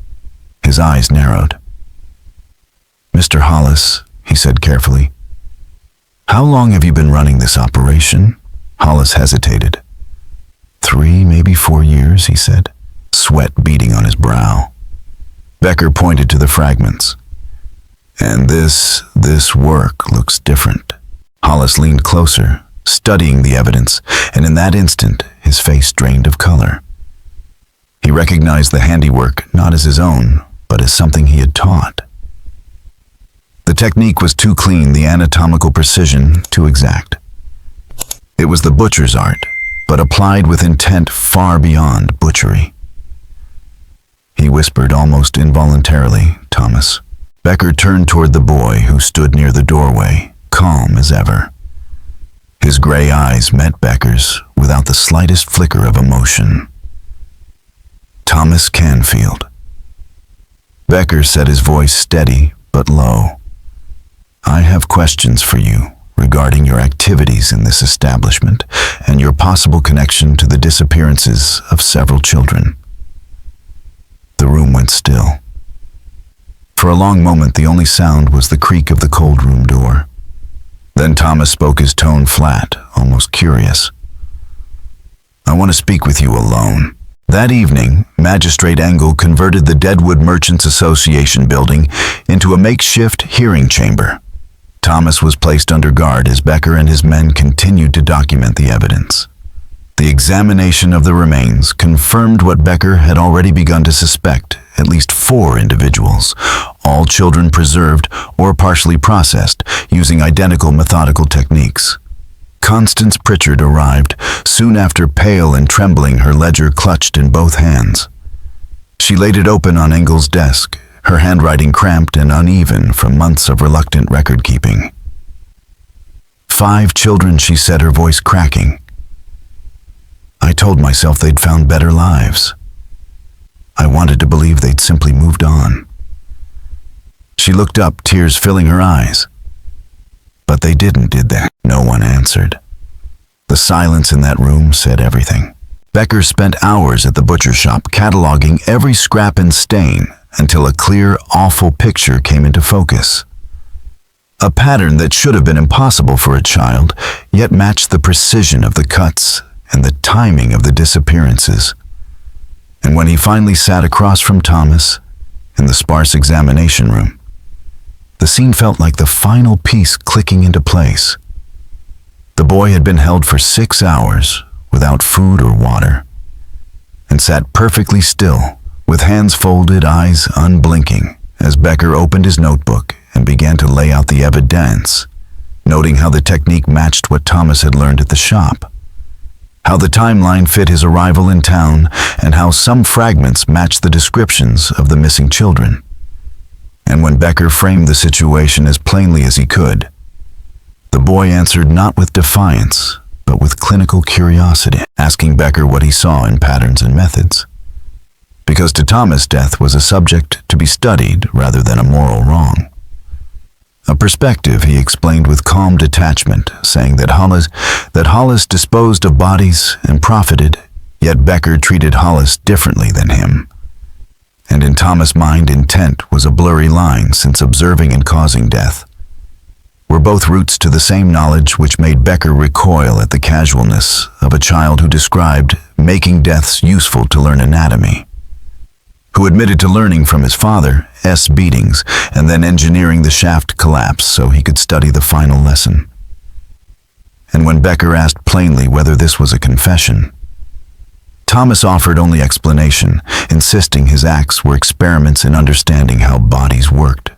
His eyes narrowed. "Mr. Hollis," he said carefully, "how long have you been running this operation?" Hollis hesitated. 3, maybe 4 years, he said, sweat beading on his brow. Becker pointed to the fragments. "And this work looks different." Hollis leaned closer, studying the evidence, and in that instant, his face drained of color. He recognized the handiwork not as his own, but as something he had taught. The technique was too clean, the anatomical precision too exact. It was the butcher's art, but applied with intent far beyond butchery. He whispered almost involuntarily, "Thomas." Becker turned toward the boy who stood near the doorway, calm as ever. His gray eyes met Becker's without the slightest flicker of emotion. "Thomas Canfield." Becker said, his voice steady but low. "I have questions for you regarding your activities in this establishment and your possible connection to the disappearances of several children." The room went still. For a long moment, the only sound was the creak of the cold room door. Then Thomas spoke, his tone flat, almost curious. "I want to speak with you alone." That evening, Magistrate Engel converted the Deadwood Merchants Association building into a makeshift hearing chamber. Thomas was placed under guard as Becker and his men continued to document the evidence. The examination of the remains confirmed what Becker had already begun to suspect: at least 4 individuals, all children preserved or partially processed using identical methodical techniques. Constance Pritchard arrived soon after, pale and trembling, her ledger clutched in both hands. She laid it open on Engel's desk, her handwriting cramped and uneven from months of reluctant record-keeping. 5 children, she said, her voice cracking. "I told myself they'd found better lives. I wanted to believe they'd simply moved on." She looked up, tears filling her eyes. "But they didn't, did they?" No one answered. The silence in that room said everything. Becker spent hours at the butcher shop, cataloging every scrap and stain until a clear, awful picture came into focus. A pattern that should have been impossible for a child, yet matched the precision of the cuts and the timing of the disappearances. And when he finally sat across from Thomas in the sparse examination room, the scene felt like the final piece clicking into place. The boy had been held for 6 hours without food or water, and sat perfectly still, with hands folded, eyes unblinking, as Becker opened his notebook and began to lay out the evidence, noting how the technique matched what Thomas had learned at the shop, how the timeline fit his arrival in town, and how some fragments matched the descriptions of the missing children. And when Becker framed the situation as plainly as he could, the boy answered not with defiance, but with clinical curiosity, asking Becker what he saw in patterns and methods. Because to Thomas, death was a subject to be studied rather than a moral wrong. A perspective he explained with calm detachment, saying that Hollis disposed of bodies and profited, yet Becker treated Hollis differently than him. And in Thomas' mind, intent was a blurry line, since observing and causing death were both roots to the same knowledge, which made Becker recoil at the casualness of a child who described making deaths useful to learn anatomy, who admitted to learning from his father's beatings and then engineering the shaft collapse so he could study the final lesson. And when Becker asked plainly whether this was a confession, Thomas offered only explanation, insisting his acts were experiments in understanding how bodies worked.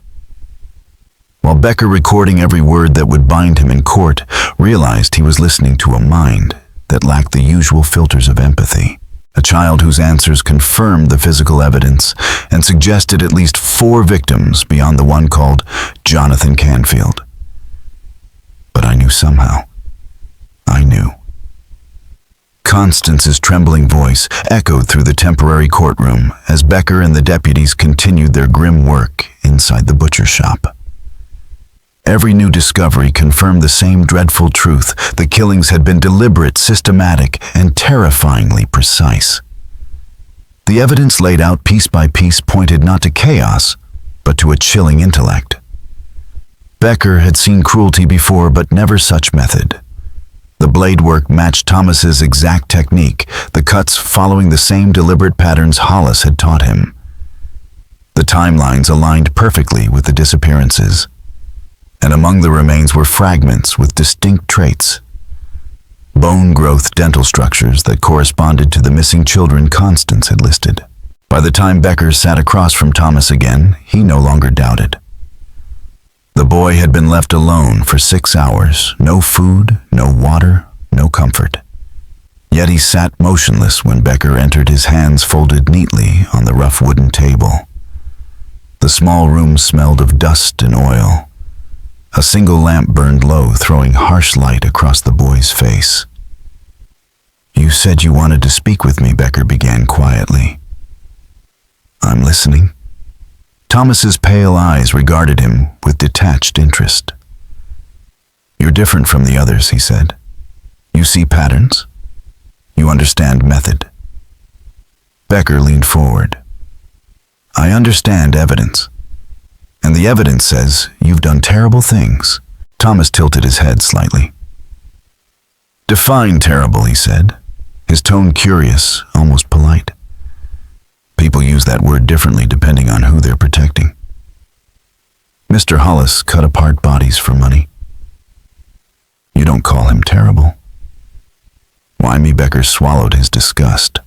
While Becker, recording every word that would bind him in court, realized he was listening to a mind that lacked the usual filters of empathy, a child whose answers confirmed the physical evidence and suggested at least 4 victims beyond the one called Jonathan Canfield. But I knew somehow. I knew. Constance's trembling voice echoed through the temporary courtroom as Becker and the deputies continued their grim work inside the butcher shop. Every new discovery confirmed the same dreadful truth: the killings had been deliberate, systematic, and terrifyingly precise. The evidence laid out piece by piece pointed not to chaos, but to a chilling intellect. Becker had seen cruelty before, but never such method. The blade work matched Thomas's exact technique, the cuts following the same deliberate patterns Hollis had taught him. The timelines aligned perfectly with the disappearances, and among the remains were fragments with distinct traits. Bone growth dental structures that corresponded to the missing children Constance had listed. By the time Becker sat across from Thomas again, he no longer doubted. The boy had been left alone for 6 hours, no food, no water, no comfort. Yet he sat motionless when Becker entered, his hands folded neatly on the rough wooden table. The small room smelled of dust and oil. A single lamp burned low, throwing harsh light across the boy's face. "You said you wanted to speak with me," Becker began quietly. "I'm listening." Thomas's pale eyes regarded him with detached interest. "You're different from the others," he said. "You see patterns. You understand method." Becker leaned forward. "I understand evidence. And the evidence says you've done terrible things." Thomas tilted his head slightly. "Define terrible," he said, his tone curious, almost polite. People use that word differently depending on who they're protecting. Mr. Hollis cut apart bodies for money. You don't call him terrible. Why me? Becker swallowed his disgust.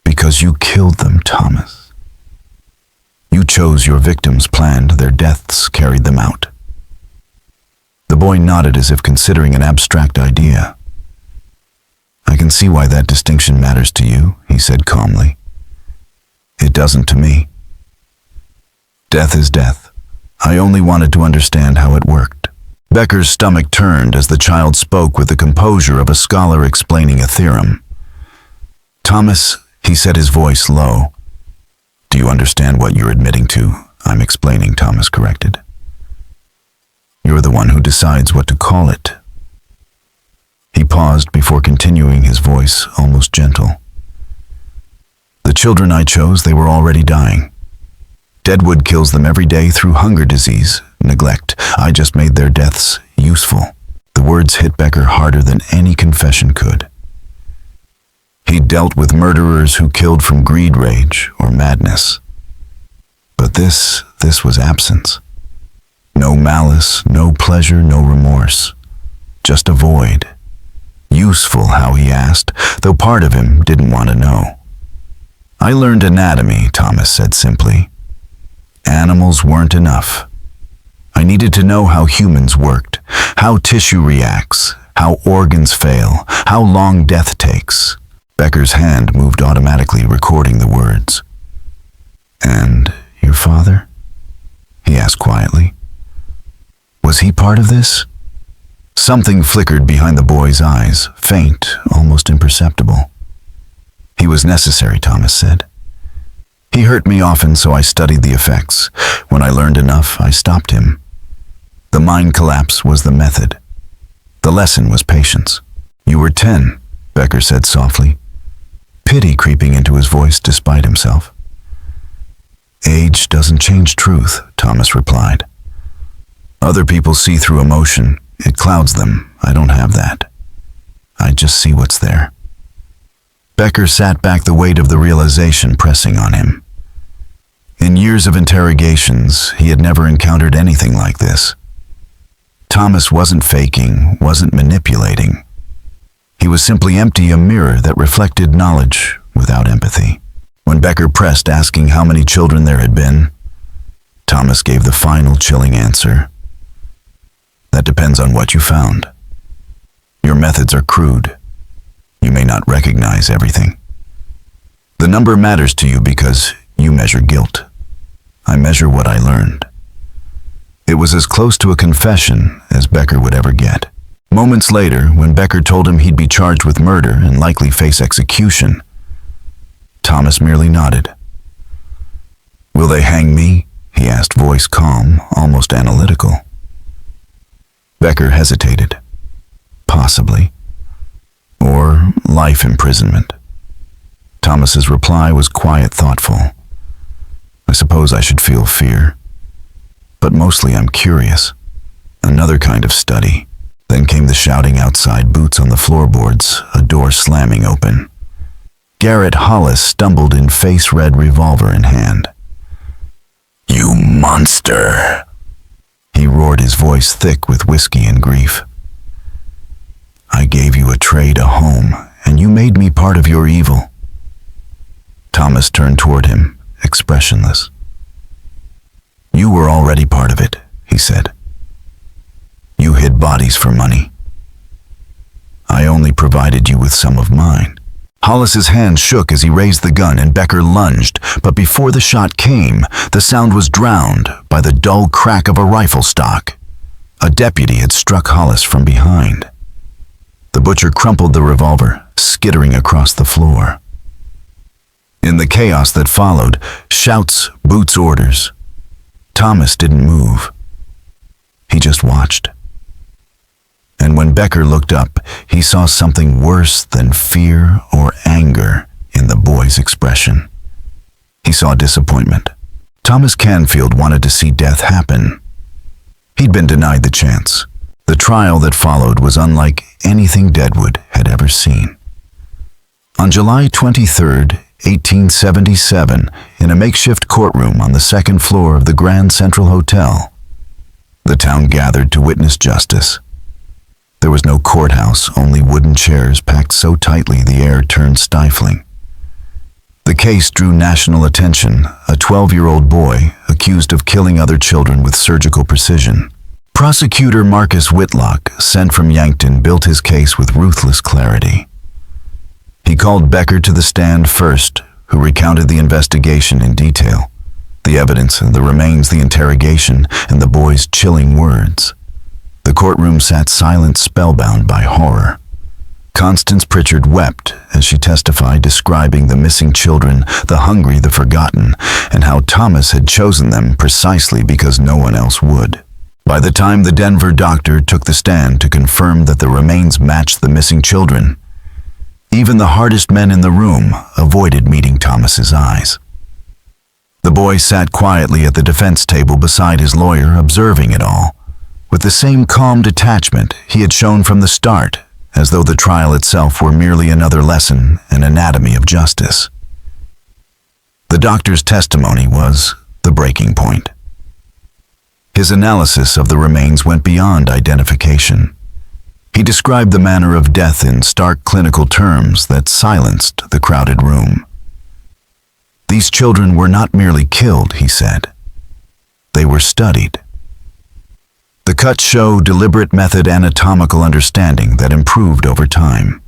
Because you killed them, Thomas. You chose your victims, planned their deaths, carried them out. The boy nodded as if considering an abstract idea. "I can see why that distinction matters to you," he said calmly. "It doesn't to me. Death is death. I only wanted to understand how it worked." Becker's stomach turned as the child spoke with the composure of a scholar explaining a theorem. "Thomas," he said, his voice low. "Do you understand what you're admitting to?" "I'm explaining," Thomas corrected. "You're the one who decides what to call it." He paused before continuing, his voice almost gentle. "The children I chose, they were already dying. Deadwood kills them every day through hunger, disease, neglect. I just made their deaths useful." The words hit Becker harder than any confession could. He'd dealt with murderers who killed from greed, rage, or madness. But this was absence. No malice, no pleasure, no remorse. Just a void. Useful, how, he asked, though part of him didn't want to know. "I learned anatomy," Thomas said simply. "Animals weren't enough. I needed to know how humans worked, how tissue reacts, how organs fail, how long death takes." Becker's hand moved automatically, recording the words. "And your father?" he asked quietly. Was he part of this? Something flickered behind the boy's eyes, faint, almost imperceptible. He was necessary, Thomas said. He hurt me often, so I studied the effects. When I learned enough, I stopped him. The mind collapse was the method. The lesson was patience. You were 10, Becker said softly, pity creeping into his voice despite himself. Age doesn't change truth, Thomas replied. Other people see through emotion. It clouds them. I don't have that. I just see what's there. Becker sat back, the weight of the realization pressing on him. In years of interrogations, he had never encountered anything like this. Thomas wasn't faking, wasn't manipulating. He was simply empty, a mirror that reflected knowledge without empathy. When Becker pressed, asking how many children there had been, Thomas gave the final chilling answer. That depends on what you found. Your methods are crude. You may not recognize everything. The number matters to you because you measure guilt. I measure what I learned. It was as close to a confession as Becker would ever get. Moments later, when Becker told him he'd be charged with murder and likely face execution, Thomas merely nodded. Will they hang me? He asked, voice calm, almost analytical. Becker hesitated. Possibly. Or life imprisonment. Thomas's reply was quiet, thoughtful. I suppose I should feel fear. But mostly I'm curious. Another kind of study. Then came the shouting outside, boots on the floorboards, a door slamming open. Garrett Hollis stumbled in, face red, revolver in hand. You monster! He roared, his voice thick with whiskey and grief. I gave you a trade, a home, and you made me part of your evil. Thomas turned toward him, expressionless. You were already part of it, he said. You hid bodies for money. I only provided you with some of mine. Hollis's hand shook as he raised the gun and Becker lunged, but before the shot came, the sound was drowned by the dull crack of a rifle stock. A deputy had struck Hollis from behind. The butcher crumpled the revolver, skittering across the floor. In the chaos that followed, shouts, boots, orders. Thomas didn't move. He just watched. And when Becker looked up, he saw something worse than fear or anger in the boy's expression. He saw disappointment. Thomas Canfield wanted to see death happen. He'd been denied the chance. The trial that followed was unlike anything Deadwood had ever seen. On July 23, 1877, in a makeshift courtroom on the second floor of the Grand Central Hotel, the town gathered to witness justice. There was no courthouse, only wooden chairs packed so tightly the air turned stifling. The case drew national attention, a 12-year-old boy accused of killing other children with surgical precision. Prosecutor Marcus Whitlock, sent from Yankton, built his case with ruthless clarity. He called Becker to the stand first, who recounted the investigation in detail, the evidence and the remains, the interrogation, and the boy's chilling words. The courtroom sat silent, spellbound by horror. Constance Pritchard wept as she testified, describing the missing children, the hungry, the forgotten, and how Thomas had chosen them precisely because no one else would. By the time the Denver doctor took the stand to confirm that the remains matched the missing children, even the hardest men in the room avoided meeting Thomas's eyes. The boy sat quietly at the defense table beside his lawyer, observing it all, with the same calm detachment he had shown from the start, as though the trial itself were merely another lesson in anatomy of justice. The doctor's testimony was the breaking point. His analysis of the remains went beyond identification. He described the manner of death in stark clinical terms that silenced the crowded room. These children were not merely killed, he said. They were studied. The cuts show deliberate method, anatomical understanding that improved over time.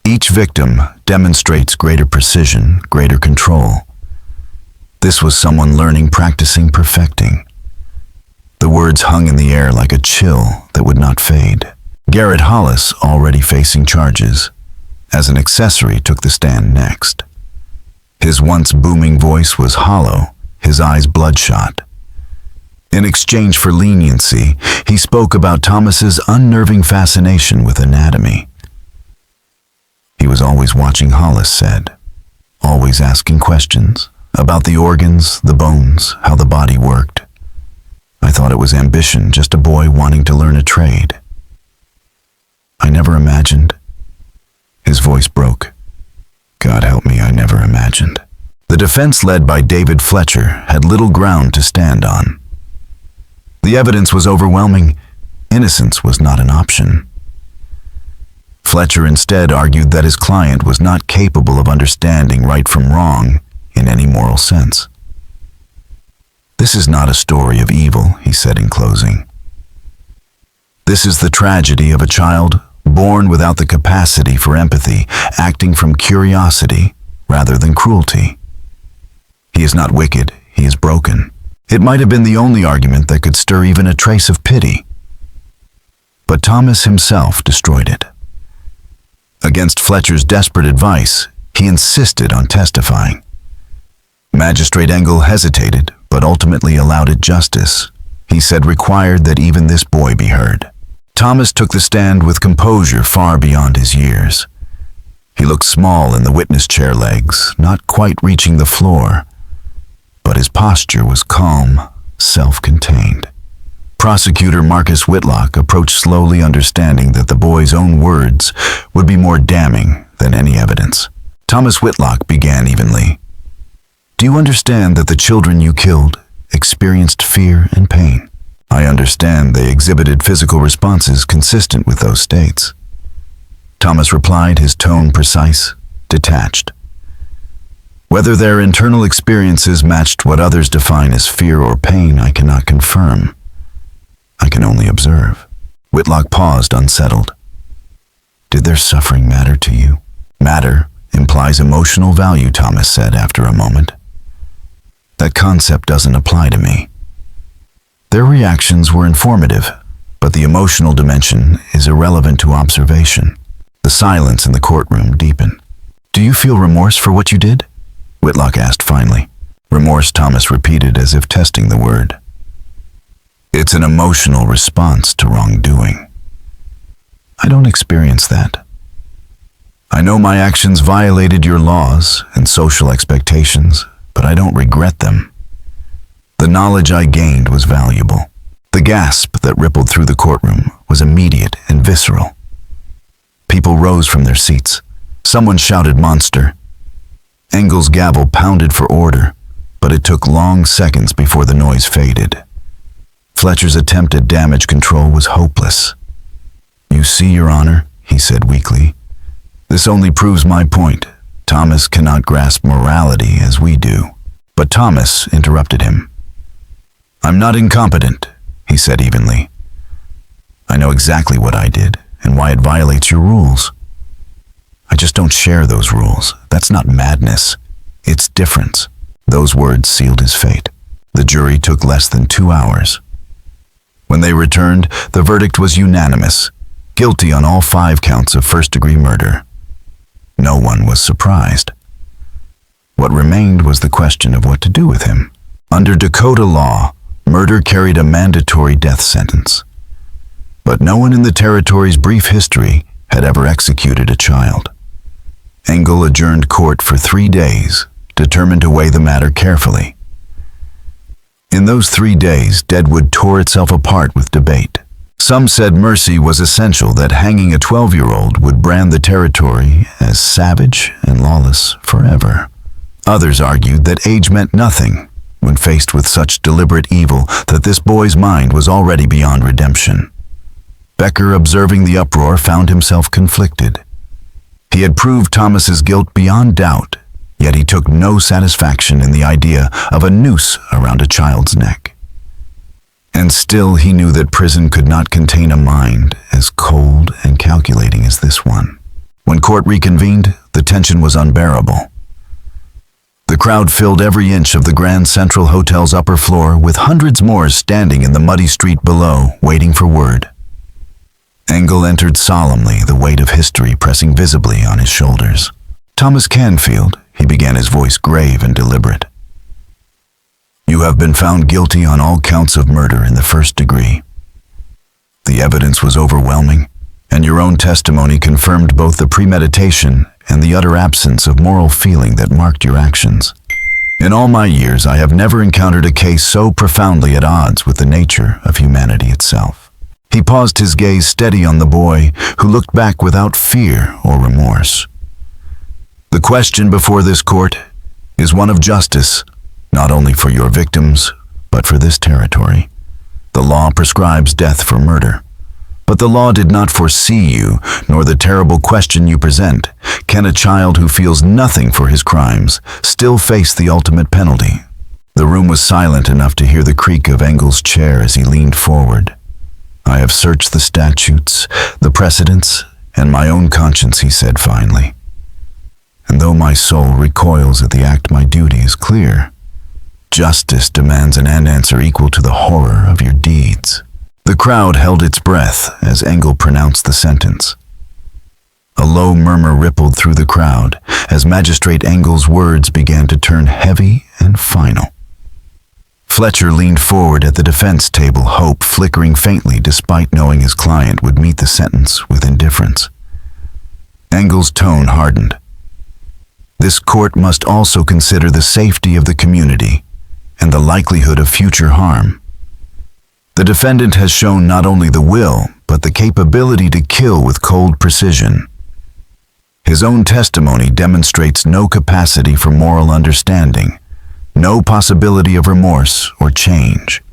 Each victim demonstrates greater precision, greater control. This was someone learning, practicing, perfecting. The words hung in the air like a chill that would not fade. Garrett Hollis, already facing charges, as an accessory, took the stand next. His once booming voice was hollow, his eyes bloodshot. In exchange for leniency, he spoke about Thomas's unnerving fascination with anatomy. He was always watching, Hollis said, always asking questions about the organs, the bones, how the body worked. I thought it was ambition, just a boy wanting to learn a trade. I never imagined. His voice broke. God help me, I never imagined. The defense, led by David Fletcher, had little ground to stand on. The evidence was overwhelming. Innocence was not an option. Fletcher instead argued that his client was not capable of understanding right from wrong in any moral sense. This is not a story of evil, he said in closing. This is the tragedy of a child born without the capacity for empathy, acting from curiosity rather than cruelty. He is not wicked, he is broken. It might have been the only argument that could stir even a trace of pity. But Thomas himself destroyed it. Against Fletcher's desperate advice, he insisted on testifying. Magistrate Engel hesitated, but ultimately allowed it justice. He said required that even this boy be heard. Thomas took the stand with composure far beyond his years. He looked small in the witness chair legs, not quite reaching the floor, but his posture was calm, self-contained. Prosecutor Marcus Whitlock approached slowly, understanding that the boy's own words would be more damning than any evidence. Thomas Whitlock began evenly. Do you understand that the children you killed experienced fear and pain? I understand they exhibited physical responses consistent with those states. Thomas replied, his tone precise, detached. Whether their internal experiences matched what others define as fear or pain, I cannot confirm. I can only observe. Whitlock paused, unsettled. Did their suffering matter to you? Matter implies emotional value, Thomas said after a moment. That concept doesn't apply to me. Their reactions were informative, but the emotional dimension is irrelevant to observation. The silence in the courtroom deepened. Do you feel remorse for what you did? Whitlock asked finally. Remorse, Thomas repeated as if testing the word. It's an emotional response to wrongdoing. I don't experience that. I know my actions violated your laws and social expectations, but I don't regret them. The knowledge I gained was valuable. The gasp that rippled through the courtroom was immediate and visceral. People rose from their seats. Someone shouted monster. Engel's gavel pounded for order, but it took long seconds before the noise faded. Fletcher's attempt at damage control was hopeless. You see, Your Honor, he said weakly. This only proves my point. Thomas cannot grasp morality as we do. But Thomas interrupted him. I'm not incompetent, he said evenly. I know exactly what I did and why it violates your rules. I just don't share those rules. That's not madness. It's difference. Those words sealed his fate. The jury took less than 2 hours. When they returned, the verdict was unanimous, guilty on all 5 counts of first-degree murder. No one was surprised. What remained was the question of what to do with him. Under Dakota law, murder carried a mandatory death sentence. But no one in the territory's brief history had ever executed a child. Engel adjourned court for 3 days, determined to weigh the matter carefully. In those 3 days, Deadwood tore itself apart with debate. Some said mercy was essential, that hanging a 12-year-old would brand the territory as savage and lawless forever. Others argued that age meant nothing when faced with such deliberate evil, that this boy's mind was already beyond redemption. Becker, observing the uproar, found himself conflicted. He had proved Thomas's guilt beyond doubt, yet he took no satisfaction in the idea of a noose around a child's neck. And still he knew that prison could not contain a mind as cold and calculating as this one. When court reconvened, the tension was unbearable. The crowd filled every inch of the Grand Central Hotel's upper floor, with hundreds more standing in the muddy street below, waiting for word. Engel entered solemnly, the weight of history pressing visibly on his shoulders. "Thomas Canfield," he began, his voice grave and deliberate. "You have been found guilty on all counts of murder in the first degree. The evidence was overwhelming, and your own testimony confirmed both the premeditation and the utter absence of moral feeling that marked your actions. In all my years, I have never encountered a case so profoundly at odds with the nature of humanity itself." He paused, his gaze steady on the boy, who looked back without fear or remorse. "The question before this court is one of justice, not only for your victims, but for this territory. The law prescribes death for murder. But the law did not foresee you, nor the terrible question you present. Can a child who feels nothing for his crimes still face the ultimate penalty?" The room was silent enough to hear the creak of Engel's chair as he leaned forward. "I have searched the statutes, the precedents, and my own conscience," he said finally. "And though my soul recoils at the act, my duty is clear. Justice demands an answer equal to the horror of your deeds." The crowd held its breath as Engel pronounced the sentence. A low murmur rippled through the crowd as Magistrate Engel's words began to turn heavy and final. Fletcher leaned forward at the defense table, hope flickering faintly despite knowing his client would meet the sentence with indifference. Engel's tone hardened. "This court must also consider the safety of the community and the likelihood of future harm. The defendant has shown not only the will, but the capability to kill with cold precision. His own testimony demonstrates no capacity for moral understanding, no possibility of remorse or change.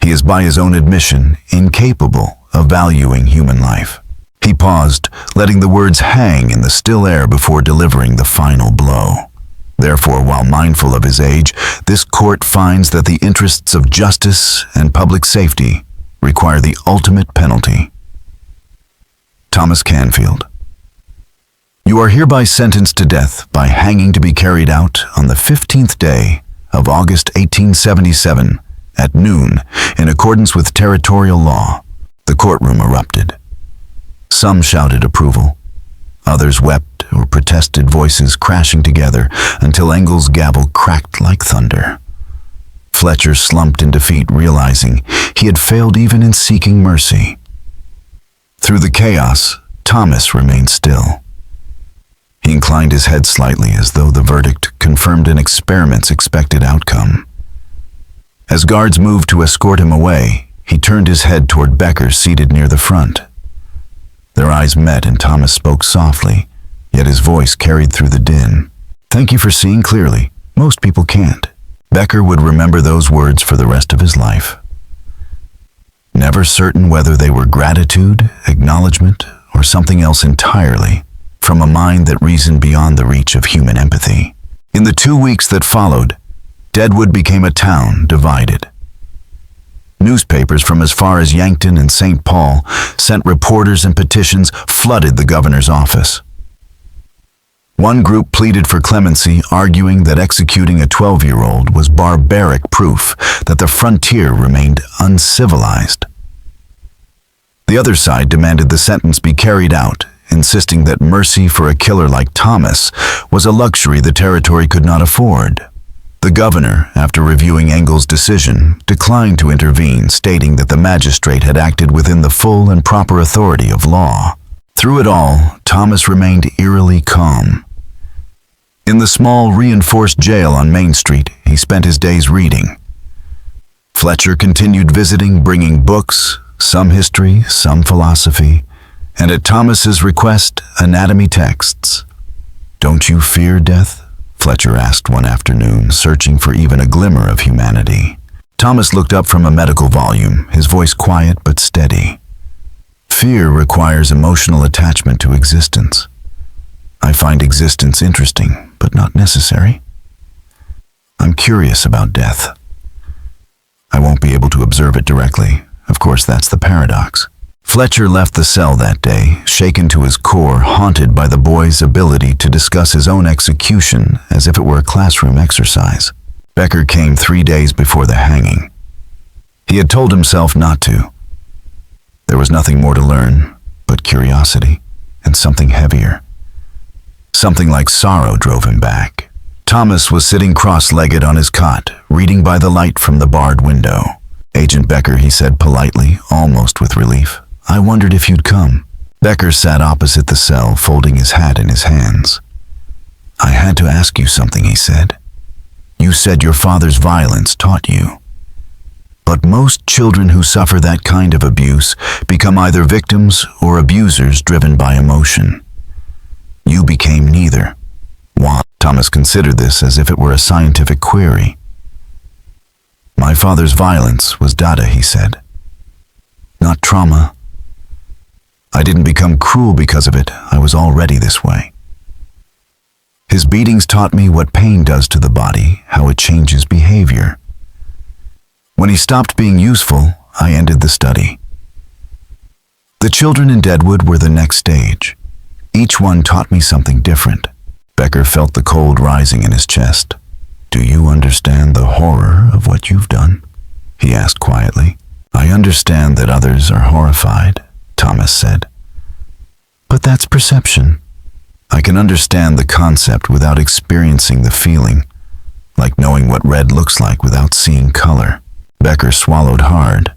He is, by his own admission, incapable of valuing human life." He paused, letting the words hang in the still air before delivering the final blow. "Therefore, while mindful of his age, this court finds that the interests of justice and public safety require the ultimate penalty. Thomas Canfield, you are hereby sentenced to death by hanging, to be carried out on the 15th day of August 1877 at noon, in accordance with territorial law." The courtroom erupted. Some shouted approval. Others wept or protested, voices crashing together until Engel's gavel cracked like thunder. Fletcher slumped in defeat, realizing he had failed even in seeking mercy. Through the chaos, Thomas remained still. He inclined his head slightly, as though the verdict confirmed an experiment's expected outcome. As guards moved to escort him away, he turned his head toward Becker, seated near the front. Their eyes met, and Thomas spoke softly, yet his voice carried through the din. "Thank you for seeing clearly. Most people can't." Becker would remember those words for the rest of his life. Never certain whether they were gratitude, acknowledgement, or something else entirely, from a mind that reasoned beyond the reach of human empathy. In the 2 weeks that followed, Deadwood became a town divided. Newspapers from as far as Yankton and St. Paul sent reporters, and petitions flooded the governor's office. One group pleaded for clemency, arguing that executing a 12-year-old was barbaric proof that the frontier remained uncivilized. The other side demanded the sentence be carried out, insisting that mercy for a killer like Thomas was a luxury the territory could not afford. The governor, after reviewing Engel's decision, declined to intervene, stating that the magistrate had acted within the full and proper authority of law. Through it all, Thomas remained eerily calm. In the small, reinforced jail on Main Street, he spent his days reading. Fletcher continued visiting, bringing books, some history, some philosophy, and at Thomas's request, anatomy texts. "Don't you fear death?" Fletcher asked one afternoon, searching for even a glimmer of humanity. Thomas looked up from a medical volume, his voice quiet but steady. "Fear requires emotional attachment to existence. I find existence interesting, but not necessary. I'm curious about death. I won't be able to observe it directly. Of course, that's the paradox." Fletcher left the cell that day, shaken to his core, haunted by the boy's ability to discuss his own execution as if it were a classroom exercise. Becker came 3 days before the hanging. He had told himself not to. There was nothing more to learn but curiosity and something heavier. Something like sorrow drove him back. Thomas was sitting cross-legged on his cot, reading by the light from the barred window. "Agent Becker," he said politely, almost with relief. "I wondered if you'd come." Becker sat opposite the cell, folding his hat in his hands. "I had to ask you something," he said. "You said your father's violence taught you. But most children who suffer that kind of abuse become either victims or abusers driven by emotion. You became neither." Why? Thomas considered this as if it were a scientific query. "My father's violence was data," he said. "Not trauma. I didn't become cruel because of it. I was already this way. His beatings taught me what pain does to the body, how it changes behavior. When he stopped being useful, I ended the study." The children in Deadwood were the next stage. Each one taught me something different. Becker felt the cold rising in his chest. "Do you understand the horror of what you've done?" he asked quietly. "I understand that others are horrified," Thomas said. "But that's perception." "I can understand the concept without experiencing the feeling, like knowing what red looks like without seeing color." Becker swallowed hard.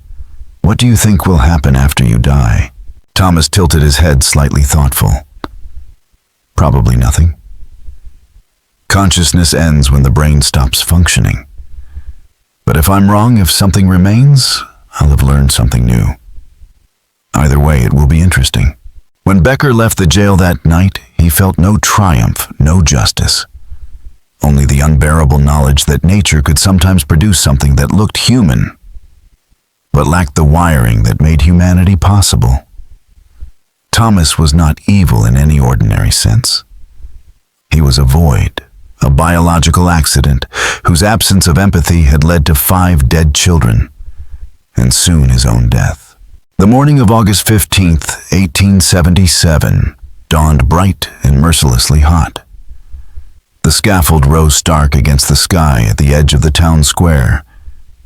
"What do you think will happen after you die?" Thomas tilted his head, slightly thoughtful. "Probably nothing. Consciousness ends when the brain stops functioning. But if I'm wrong, if something remains, I'll have learned something new. Either way, it will be interesting." When Becker left the jail that night, he felt no triumph, no justice. Only the unbearable knowledge that nature could sometimes produce something that looked human, but lacked the wiring that made humanity possible. Thomas was not evil in any ordinary sense. He was a void, a biological accident whose absence of empathy had led to 5 dead children, and soon his own death. The morning of August 15th, 1877, dawned bright and mercilessly hot. The scaffold rose stark against the sky at the edge of the town square,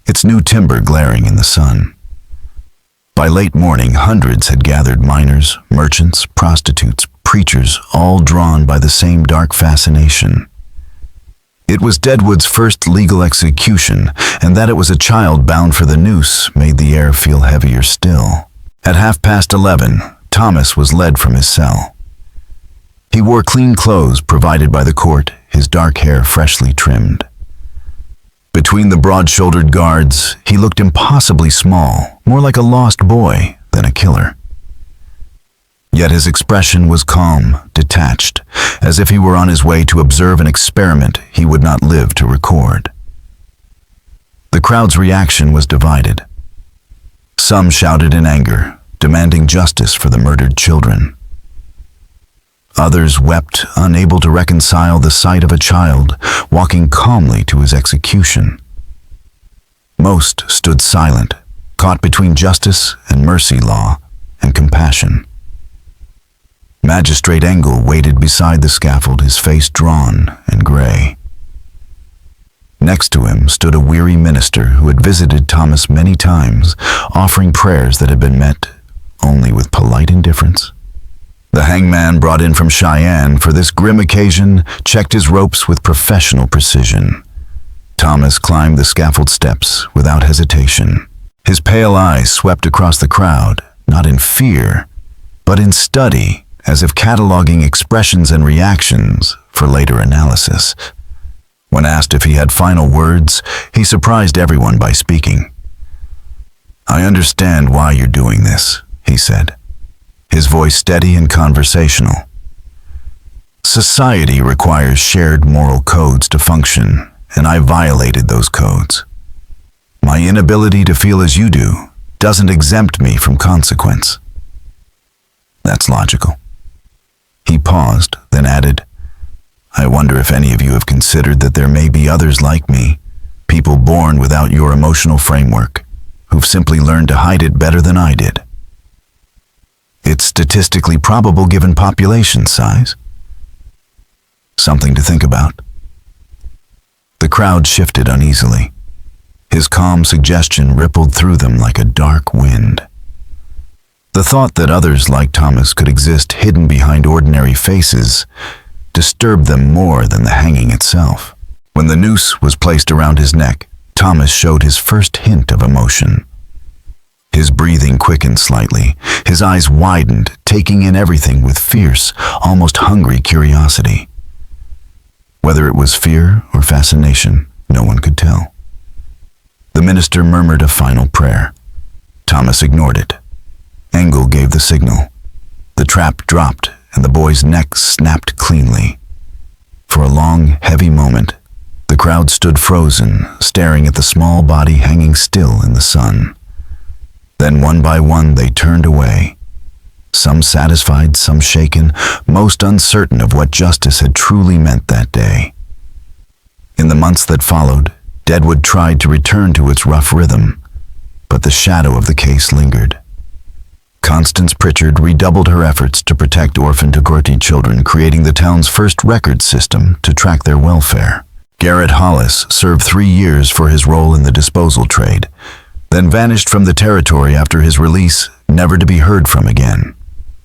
its new timber glaring in the sun. By late morning, hundreds had gathered, miners, merchants, prostitutes, preachers, all drawn by the same dark fascination. It was Deadwood's first legal execution, and that it was a child bound for the noose made the air feel heavier still. At 11:30, Thomas was led from his cell. He wore clean clothes provided by the court, his dark hair freshly trimmed. Between the broad-shouldered guards, he looked impossibly small, more like a lost boy than a killer. Yet his expression was calm, detached, as if he were on his way to observe an experiment he would not live to record. The crowd's reaction was divided. Some shouted in anger, demanding justice for the murdered children. Others wept, unable to reconcile the sight of a child walking calmly to his execution. Most stood silent, caught between justice and mercy, law and compassion. Magistrate Engel waited beside the scaffold, his face drawn and gray. Next to him stood a weary minister who had visited Thomas many times, offering prayers that had been met only with polite indifference. The hangman, brought in from Cheyenne for this grim occasion, checked his ropes with professional precision. Thomas climbed the scaffold steps without hesitation. His pale eyes swept across the crowd, not in fear, but in study, as if cataloging expressions and reactions for later analysis. When asked if he had final words, he surprised everyone by speaking. "I understand why you're doing this," he said, his voice steady and conversational. "Society requires shared moral codes to function, and I violated those codes. My inability to feel as you do doesn't exempt me from consequence." "That's logical." He paused, then added, "I wonder if any of you have considered that there may be others like me, people born without your emotional framework, who've simply learned to hide it better than I did." It's statistically probable given population size. Something to think about. The crowd shifted uneasily. His calm suggestion rippled through them like a dark wind. The thought that others like Thomas could exist hidden behind ordinary faces disturbed them more than the hanging itself. When the noose was placed around his neck, Thomas showed his first hint of emotion. His breathing quickened slightly, his eyes widened, taking in everything with fierce, almost hungry curiosity. Whether it was fear or fascination, no one could tell. The minister murmured a final prayer. Thomas ignored it. Engel gave the signal. The trap dropped, and the boy's neck snapped cleanly. For a long, heavy moment, the crowd stood frozen, staring at the small body hanging still in the sun. Then one by one they turned away, some satisfied, some shaken, most uncertain of what justice had truly meant that day. In the months that followed, Deadwood tried to return to its rough rhythm, but the shadow of the case lingered. Constance Pritchard redoubled her efforts to protect orphaned Gothic children, creating the town's first record system to track their welfare. Garrett Hollis served 3 years for his role in the disposal trade, then vanished from the territory after his release, never to be heard from again.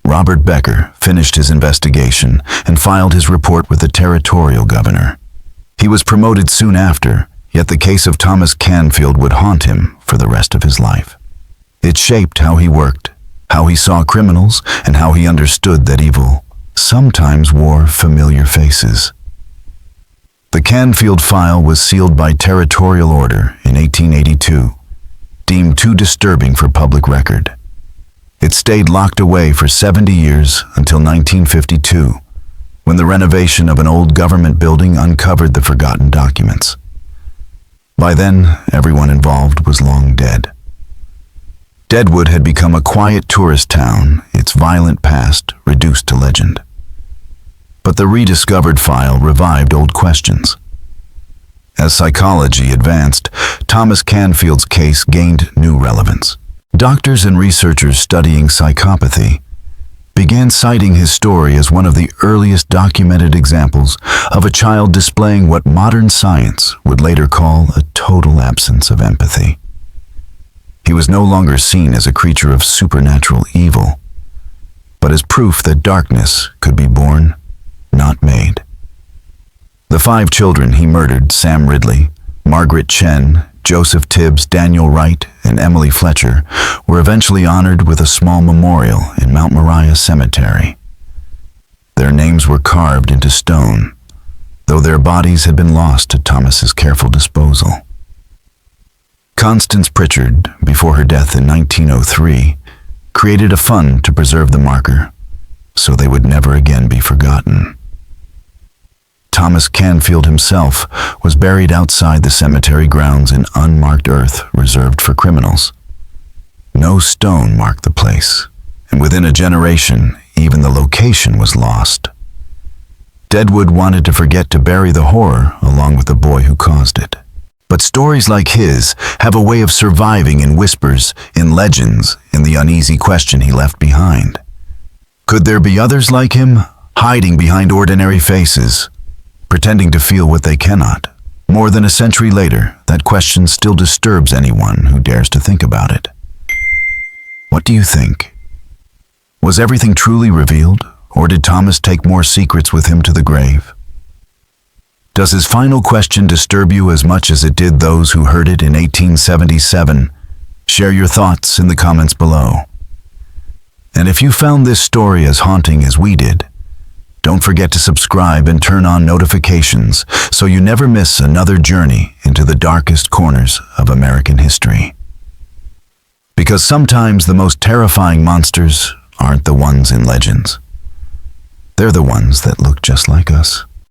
Robert Becker finished his investigation and filed his report with the territorial governor. He was promoted soon after, yet the case of Thomas Canfield would haunt him for the rest of his life. It shaped how he worked, how he saw criminals, and how he understood that evil sometimes wore familiar faces. The Canfield file was sealed by territorial order in 1882, deemed too disturbing for public record. It stayed locked away for 70 years until 1952, when the renovation of an old government building uncovered the forgotten documents. By then, everyone involved was long dead. Deadwood had become a quiet tourist town, its violent past reduced to legend. But the rediscovered file revived old questions. As psychology advanced, Thomas Canfield's case gained new relevance. Doctors and researchers studying psychopathy began citing his story as one of the earliest documented examples of a child displaying what modern science would later call a total absence of empathy. He was no longer seen as a creature of supernatural evil, but as proof that darkness could be born, not made. The 5 children he murdered, Sam Ridley, Margaret Chen, Joseph Tibbs, Daniel Wright, and Emily Fletcher, were eventually honored with a small memorial in Mount Moriah Cemetery. Their names were carved into stone, though their bodies had been lost to Thomas's careful disposal. Constance Pritchard, before her death in 1903, created a fund to preserve the marker, so they would never again be forgotten. Thomas Canfield himself was buried outside the cemetery grounds in unmarked earth reserved for criminals. No stone marked the place, and within a generation, even the location was lost. Deadwood wanted to forget to bury the horror along with the boy who caused it. But stories like his have a way of surviving in whispers, in legends, in the uneasy question he left behind. Could there be others like him, hiding behind ordinary faces, pretending to feel what they cannot? More than a century later, that question still disturbs anyone who dares to think about it. What do you think? Was everything truly revealed, or did Thomas take more secrets with him to the grave? Does his final question disturb you as much as it did those who heard it in 1877? Share your thoughts in the comments below. And if you found this story as haunting as we did, don't forget to subscribe and turn on notifications so you never miss another journey into the darkest corners of American history. Because sometimes the most terrifying monsters aren't the ones in legends. They're the ones that look just like us.